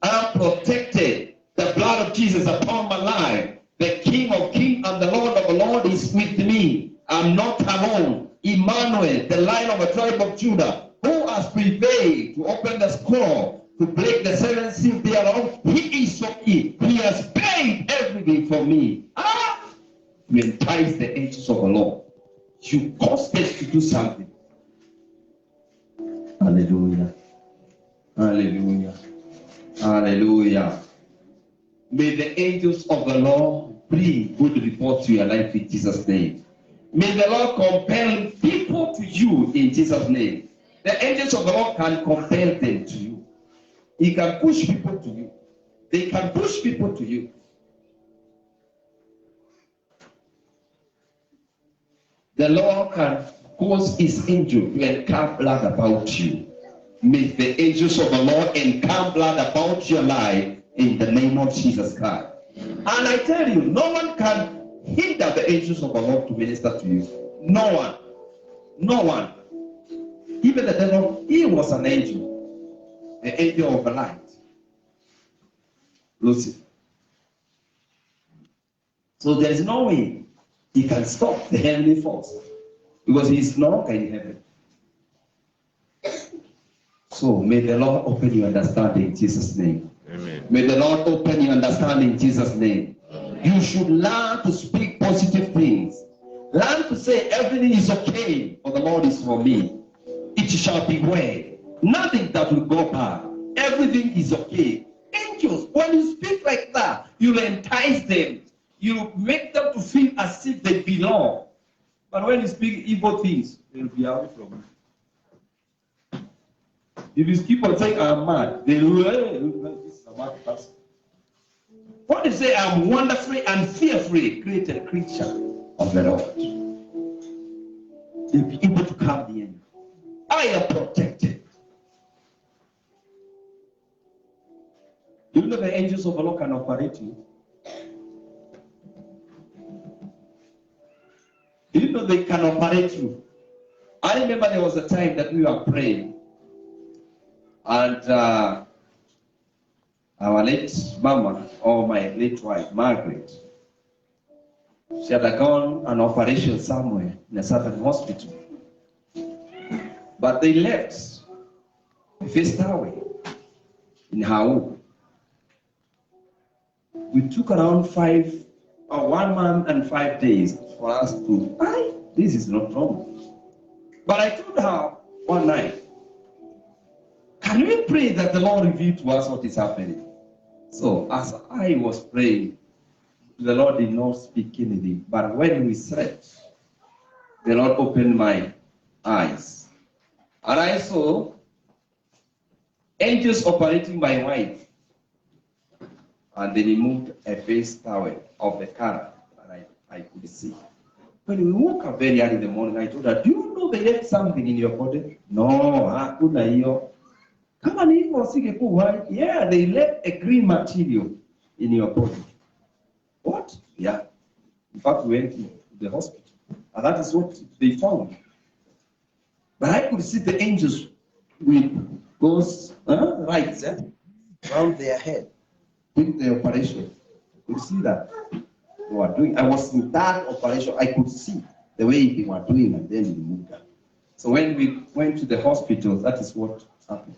I am protected. The blood of Jesus upon my life. The King of Kings and the Lord of the Lord is with me. I'm not alone. Emmanuel, the Lion of the tribe of Judah, who has prevailed to open the scroll, to break the seven seals thereof, he is for me. He has paid everything for me. You entice the angels of the Lord. You cause them to do something. Hallelujah. Hallelujah. Hallelujah. May the angels of the Lord bring good report to your life in Jesus' name. May the Lord compel people to you in Jesus' name. The angels of the Lord can compel them to you. He can push people to you. They can push people to you. The Lord can cause his angel to encamp blood about you. May the angels of the Lord encamp blood about your life in the name of Jesus Christ. And I tell you, no one can hinder the angels of the Lord to minister to you. No one. No one. Even the devil, he was an angel. The angel of the light. Lucifer. So there is no way he can stop the heavenly force. Because he is no longer in heaven. So may the Lord open your understanding in Jesus' name. Amen. May the Lord open your understanding in Jesus' name. You should learn to speak positive things. Learn to say everything is okay, for the Lord is for me. It shall be well. Nothing that will go bad. Everything is okay. Angels, when you speak like that, you'll entice them. You make them to feel as if they belong. But when you speak evil things, they'll be away from you. If you keep on saying, I'm mad, they will, this is a mad person. What if you say, I'm wonderfully and fearfully created creature of the Lord? They'll be able to come near you. I am protected. Do you know the angels of the Lord can operate you? Do you know they can operate you? I remember there was a time that we were praying. And our late mama, or my late wife, Margaret, she had gone an operation somewhere in a certain hospital. But they left the first away in Hau. We took around 1 month and 5 days for us to, this is not normal. But I told her one night, can we pray that the Lord reveal to us what is happening? So as I was praying, the Lord did not speak anything. But when we slept, the Lord opened my eyes. And I saw angels operating my wife. And they removed a face towel of the car that I could see. When we woke up very early in the morning, I told her, do you know they left something in your body? No, hakuna hiyo. Kama ni hivyo usingekuwa, yeah, they left a green material in your body. What? Yeah. In fact, we went to the hospital. And that is what they found. But I could see the angels with those lights around their head. With the operation. I could see that they were doing. I was in that operation. I could see the way they were doing, and then we moved on. So when we went to the hospital, that is what happened.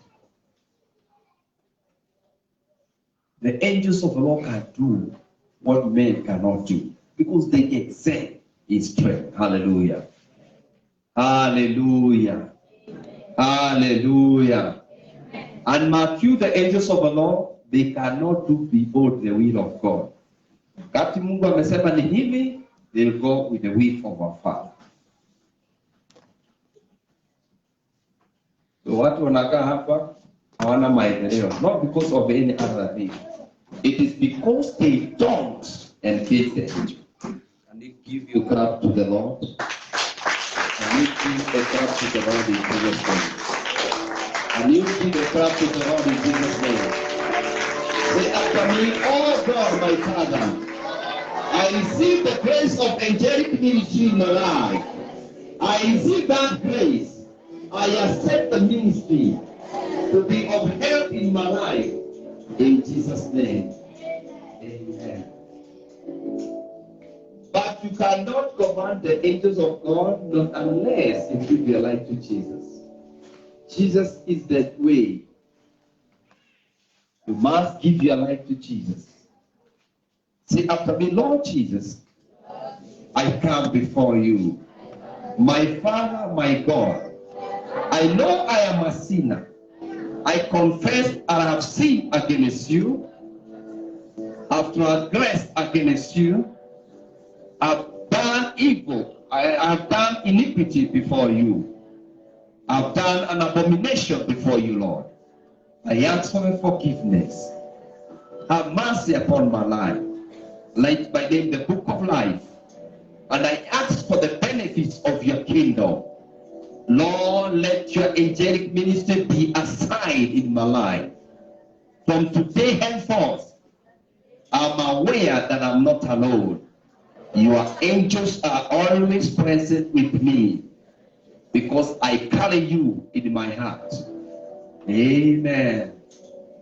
The angels of the Lord can do what men cannot do because they excel in strength. Hallelujah. Hallelujah. Hallelujah. And mark you, the angels of the Lord, they cannot do beyond the will of God. Kati Mungu amesema ni hivi, they'll go with the will of our Father. So watu wanakaa hapa hawana maendeleo, not because of any other thing. It is because they don't engage the angel. And they give you clap to the Lord. And you give the clap to the Lord in Jesus' name. And you give the clap to the Lord in Jesus' name. Say after me, oh God, my Father, I receive the grace of angelic ministry in my life. I receive that grace. I accept the ministry to be of help in my life. In Jesus' name. Amen. But you cannot command the angels of God not unless you give your life to Jesus. Jesus is the way. You must give your life to Jesus. Say after me, Lord Jesus, I come before you. My Father, my God, I know I am a sinner. I confess I have sinned against you. I've transgressed against you. I've done evil. I've done iniquity before you. I've done an abomination before you, Lord. I ask for your forgiveness. Have mercy upon my life. Write my name in the book of life. And I ask for the benefits of your kingdom. Lord, let your angelic ministry be assigned in my life. From today henceforth, I'm aware that I'm not alone. Your angels are always present with me because I carry you in my heart. Amen.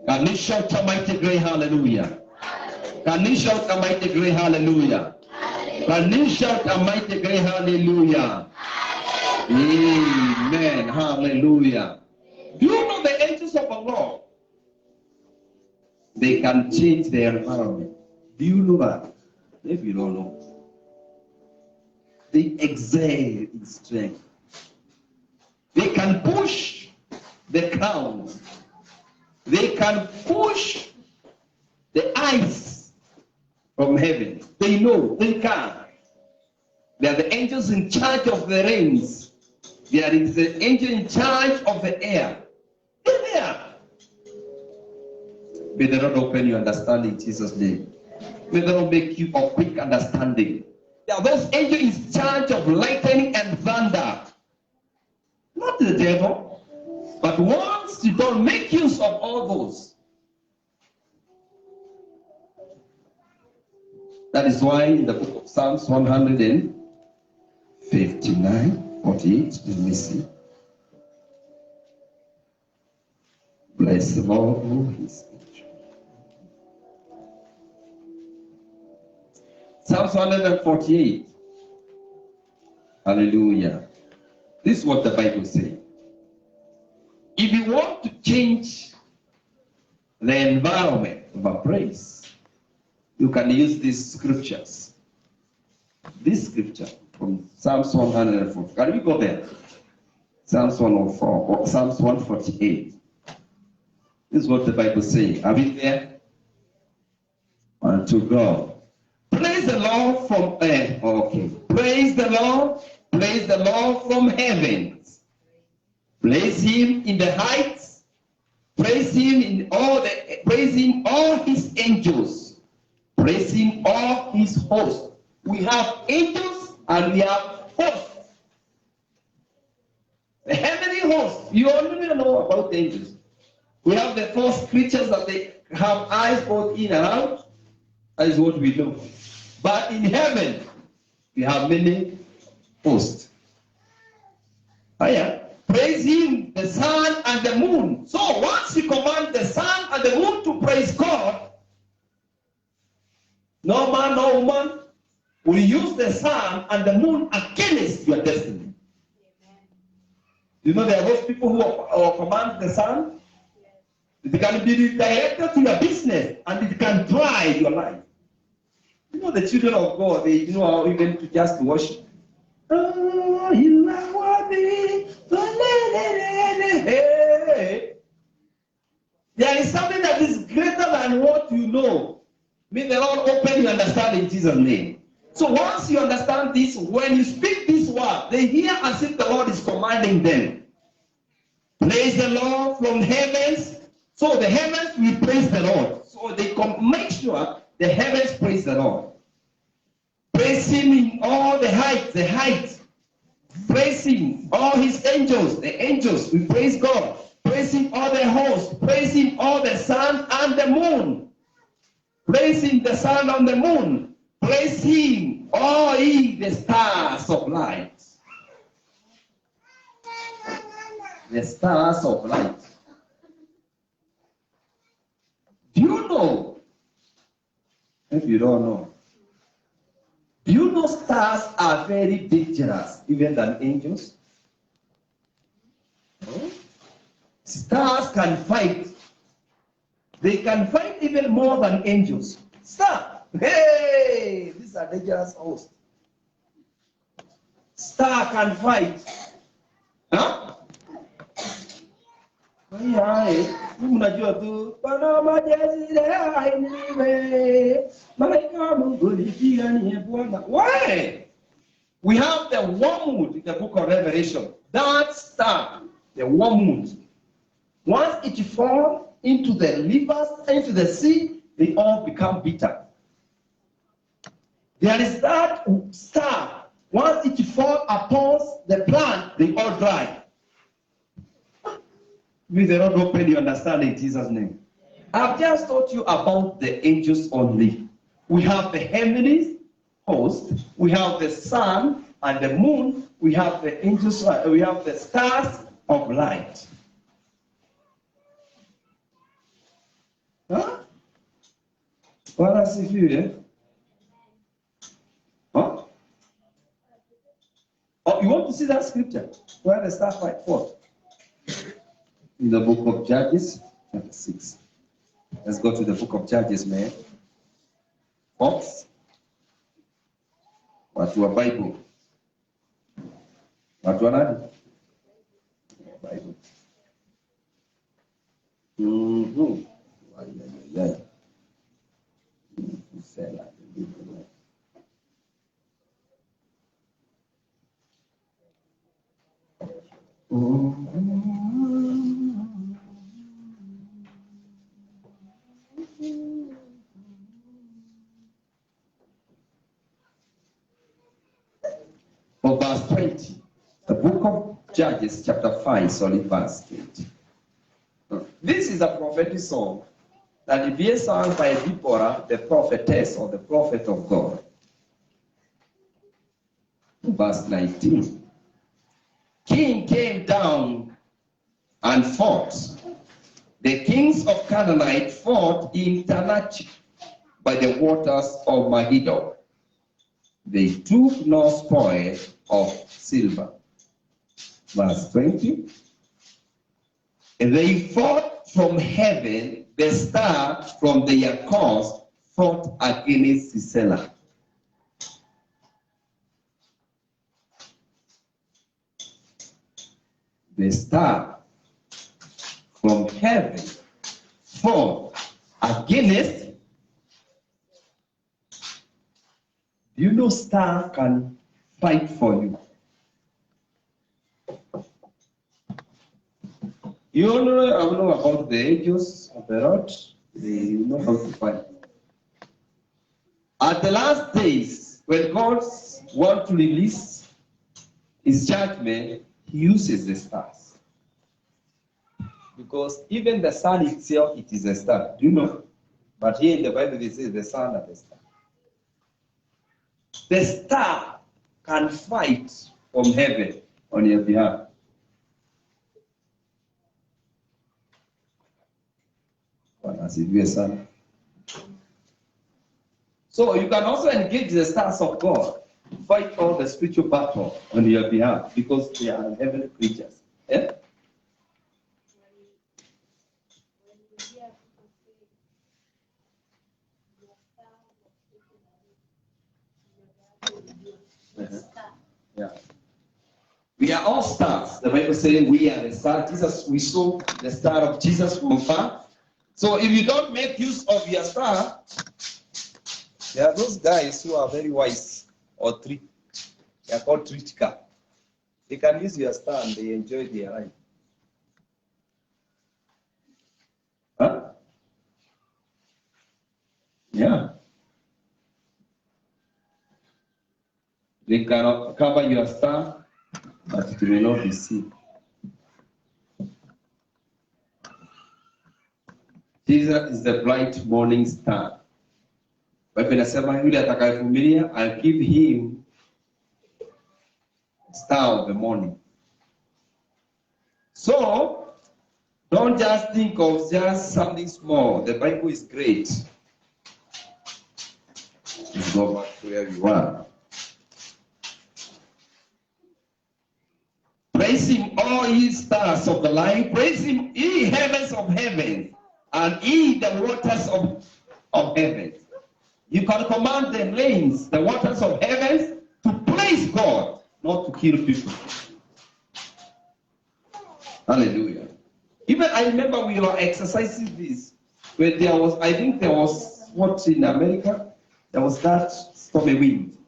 Can you shout a mighty great hallelujah? Can you shout a mighty great hallelujah? Can you shout a mighty great hallelujah? Amen. Hallelujah. Do you know the angels of the Lord? They can change their environment. Do you know that? Maybe you don't know. They excel in strength. They can push the clouds. They can push the ice from heaven. They know they can. They are the angels in charge of the rains. There is the angel in charge of the air. They're there. May the Lord open your understanding in Jesus' name. May the Lord make you of quick understanding. There are those angels in charge of lightning and thunder. Not the devil. But once you don't make use of all those, that is why in the book of Psalms 159, 48, let me see. Bless the Lord, oh his angels. Psalms 148. Hallelujah. This is what the Bible says. If you want to change the environment of a place, you can use these scriptures. This scripture from Psalms 104. Can we go there? Psalms 104 or Psalms 148. This is what the Bible says. Are we there? And to God. Praise the Lord from earth. Okay. Praise the Lord. Praise the Lord from heaven. Praise him in the heights. Praise him in praise him all his angels. Praise him all his hosts. We have angels and we have hosts. The heavenly hosts. You already know about angels. We have the first creatures that they have eyes both in and out. That is what we know. But in heaven, we have many hosts. Oh yeah. Praise him, the sun and the moon. So once you command the sun and the moon to praise God, no man, no woman will use the sun and the moon against your destiny. You know there are those people who command the sun. It can be directed to your business and it can drive your life. You know the children of God, they know how even to just worship. Oh, you are worthy. There is something that is greater than what you know. May the Lord open your understanding in Jesus' name. So once you understand this, when you speak this word, they hear as if the Lord is commanding them. Praise the Lord from heavens. So the heavens will praise the Lord. So they make sure the heavens praise the Lord. Praise him in all the heights. Praise him, all his angels, the angels, we praise God. Praise him, all the hosts. Praise him, all the sun and the moon. Praise him, the sun and the moon. Praise him, all ye the stars of light. The stars of light. Do you know? If you don't know. Do you know stars are very dangerous, even than angels? No? Stars can fight. They can fight even more than angels. Star, hey, these are dangerous hosts. Star can fight. Huh? Mnajua tu Bwana majeshi leo hainiwe. Malaika Mungu nipiganie Bwana. Why? We have the wormwood in the book of Revelation. That star, the wormwood. Once it falls into the rivers, into the sea, they all become bitter. There is that star. Once it falls upon the plant, they all dry. May the Lord open your understanding in Jesus' name. I've just taught you about the angels only. We have the heavenly host, we have the sun and the moon, we have the angels, we have the stars of light. Huh? What else is here? Huh? Oh, you want to see that scripture? Where the stars fight forth? In the book of Judges, chapter 6. Let's go to the book of Judges, man. Folks, watu wa Bible. Watu wa nani? Bible. For verse 20, the book of Judges, chapter 5, solid verse 20. This is a prophetic song that is being sung by Deborah, the prophetess or the prophet of God. Verse 19. King came down and fought. The kings of Canaanite fought in Tanach by the waters of Megiddo. They took no spoil of silver. Verse 20. And they fought from heaven, the star from their course fought against Sisera. The star from heaven fought against. Do you know star can fight for you? You all know about the angels of the Lord. They know how to fight. At the last days, when God wants to release his judgment, he uses the stars. Because even the sun itself, it is a star. Do you know? But here in the Bible, it says the sun and the star. The star can fight from heaven on your behalf. So you can also engage the stars of God, fight all the spiritual battle on your behalf because they are heavenly creatures. Yeah? Yeah. We are all stars. The Bible says we are the star. Jesus, we saw the star of Jesus from far. So if you don't make use of your star, there are those guys who are very wise or trick. They are called trickster. They can use your star and they enjoy their life. Huh? Yeah. They cannot cover your star, but it will not be seen. Jesus is the bright morning star. Bible inasema yule atakayevumilia, I'll give him star of the morning. So, don't just think of just something small. The Bible is great. Let's go back to where we were. Praise him, all ye stars of the light. Praise him, ye heavens of heaven, and ye the waters of heaven. You can command the rains, the waters of heaven, to praise God, not to kill people. Hallelujah. Even I remember we were exercising this. When there was, I think there was what in America, there was that stormy wind.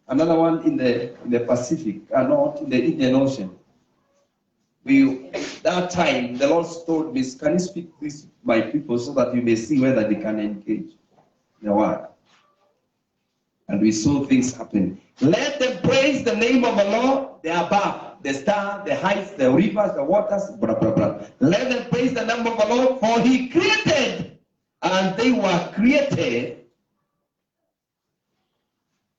Another one in the Pacific, and not in the Indian Ocean. That time, the Lord told me, can you speak this to my people so that you may see whether they can engage the word? And we saw things happen. Let them praise the name of the Lord, the above, the star, the heights, the rivers, the waters, blah, blah, blah. Let them praise the name of the Lord, for he created, and they were created.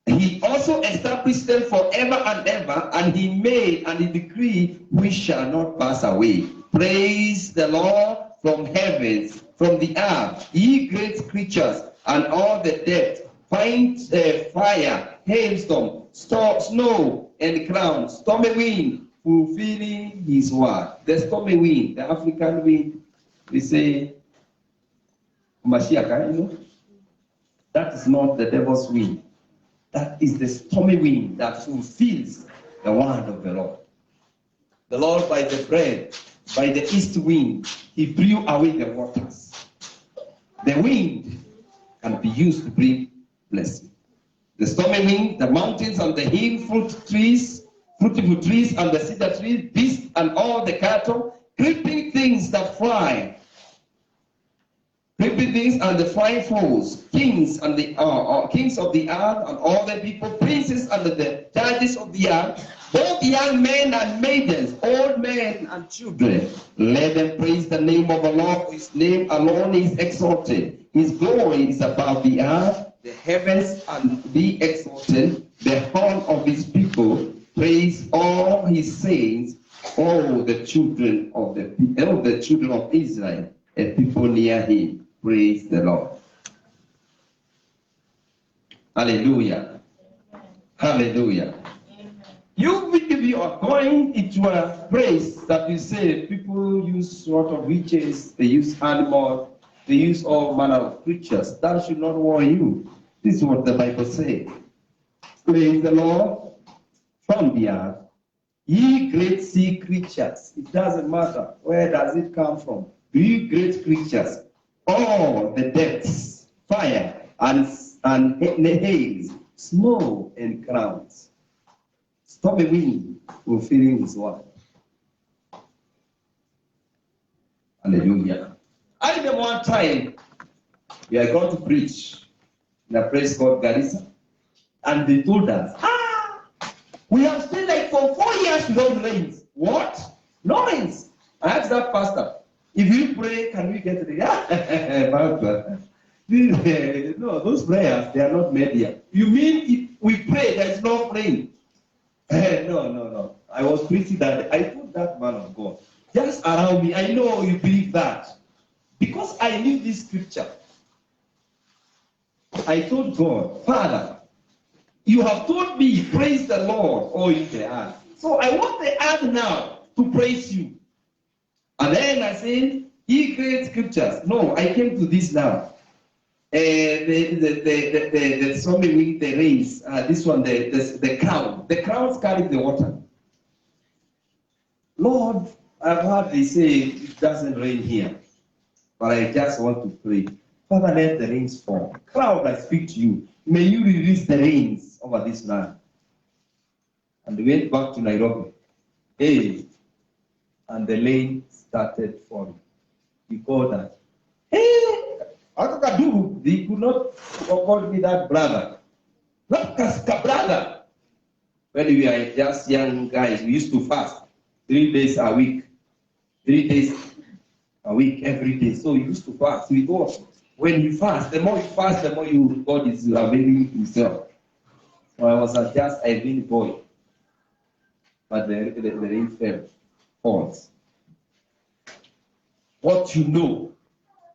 He also established them forever and ever, and he made and he decreed, we shall not pass away. Praise the Lord from heavens, from the earth, ye great creatures, and all the depths, find fire, hailstorm, snow, and cloud, stormy wind, fulfilling his word. The stormy wind, the African wind, we say, Mashiach, you know? That is not the devil's wind. That is the stormy wind that fulfills the word of the Lord. The Lord, by the breath, by the east wind, he blew away the waters. The wind can be used to bring blessing. The stormy wind, the mountains and the hill, fruitful trees, and the cedar trees, beasts and all the cattle, creeping things that fly, creeping things and the flying foes, kings and the kings of the earth and all the people, princes and the judges of the earth, both young men and maidens, old men and children. Let them praise the name of the Lord, for his name alone is exalted. His glory is above the earth, the heavens, and be exalted. The horn of his people, praise all his saints, all the children of the children of Israel, and people near him. Praise the Lord. Hallelujah. Hallelujah. If you are going into a place that you say people use sort of witches, they use animals, they use all manner of creatures, that should not worry you. This is what the Bible says. Praise the Lord from the earth, ye great sea creatures. It doesn't matter where does it come from. Ye great creatures, all the depths, fire and hail, snow and clouds. Stormy wind fulfilling his word. Hallelujah. I remember one time we are going to preach in a place called Garissa, and they told us, we have stayed like for 4 years without rains. What? No rains. I asked that pastor, if you pray, can we get rain? No, those prayers, they are not made here. You mean if we pray, there is no rain? No. I was preaching that. I told that man of God, just around me, I know you believe that. Because I knew this scripture. I told God, Father, you have told me, praise the Lord, all you the earth. So I want the earth now to praise you. And then I said, ye great scriptures. No, I came to this now. The stormy wind, the rains, this one, the crowd. The crowds carry the water. Lord, I've heard they say it doesn't rain here. But I just want to pray. Father, let the rains fall. Crowd, I speak to you. May you release the rains over this land. And we went back to Nairobi. Hey, and the rain started falling. He called us. Hey, they could not call me that brother. Not brother. When we were just young guys, we used to fast 3 days a week. 3 days a week, every day. So we used to fast. We go. When you fast, the more you fast, the more God is availing himself. So I was just a baby boy. But the rain falls. What you know,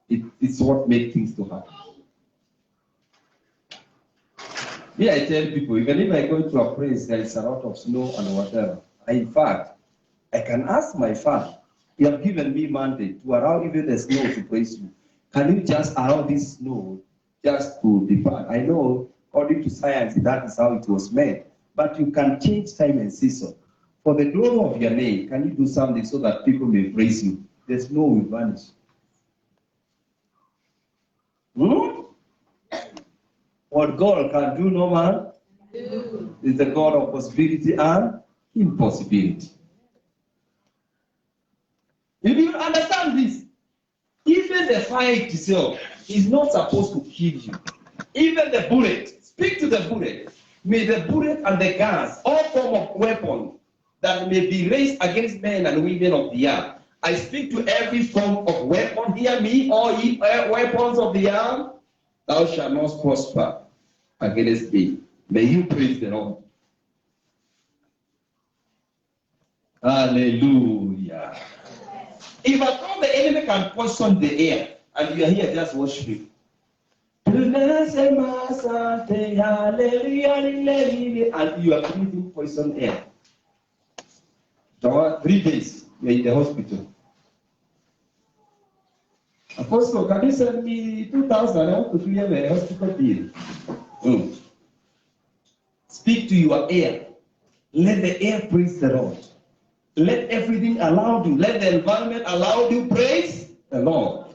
it's what makes things to happen. Me, I tell people, even if I go to a place, there is a lot of snow and whatever. In fact, I can ask my father, you have given me mandate to allow even the snow to praise you. Can you just allow this snow just to depart? I know, according to science, that is how it was made. But you can change time and season. For the glory of your name, can you do something so that people may praise you? the snow will vanish. What God can do, no man is the God of possibility and Impossibility. if you understand this, even the fire itself is not supposed to kill you. Even the bullet, speak to the bullet. May the bullet and the gas, all form of weapon that may be raised against men and women of the earth. I speak to every form of weapon, hear me, all ye weapons of the earth, thou shalt not prosper against me. May you praise the Lord. Hallelujah. If at all the enemy can poison the air, and you are here just worshiping, and you are breathing poison air. 3 days, you are in the hospital. Apostle, can you send me 2,000? I want to clear the hospital bill. Speak to your air. Let the air praise the Lord. Let everything allow you. Let the environment allow you praise the Lord.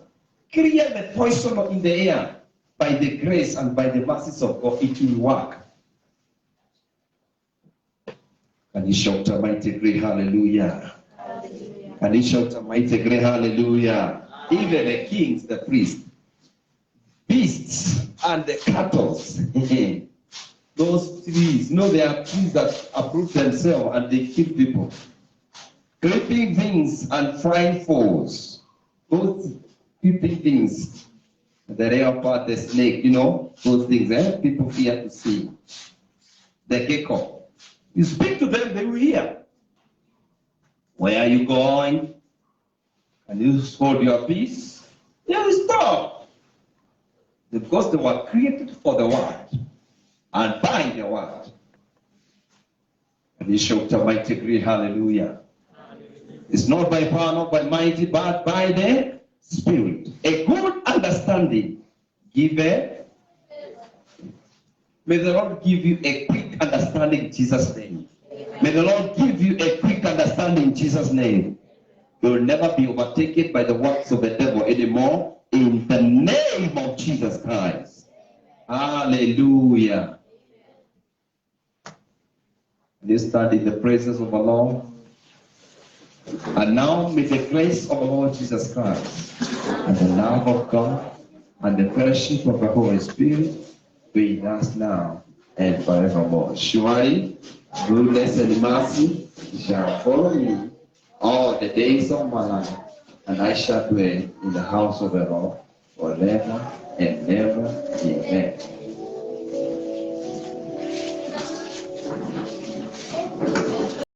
Clear the poison in the air. By the grace and by the mercies of God, it will work. And he shout a mighty great hallelujah. Hallelujah. And he shout a mighty great hallelujah. Even the kings, the priests, beasts, and the cattle. Those trees, they are trees that uproot themselves and they kill people. Creeping things and flying foes. Those creeping things. The leopard, the snake, those things, people fear to see. The gecko. You speak to them, they will hear. Where are you going? And you hold your peace. They will stop. Because they were created for the word. And by the word. And he shout a mighty great hallelujah. It's not by power, not by mighty, but by the Spirit. A good understanding. May the Lord give you a quick understanding in Jesus' name. May the Lord give you a quick understanding in Jesus' name. You will never be overtaken by the works of the devil anymore. In the name of Jesus Christ. Hallelujah. You stand in the presence of the Lord. And now may the grace of the Lord Jesus Christ and the love of God and the fellowship of the Holy Spirit be with us now and forevermore. Surely, goodness and mercy shall follow me all the days of my life, and I shall dwell in the house of the Lord forever and ever. Amen.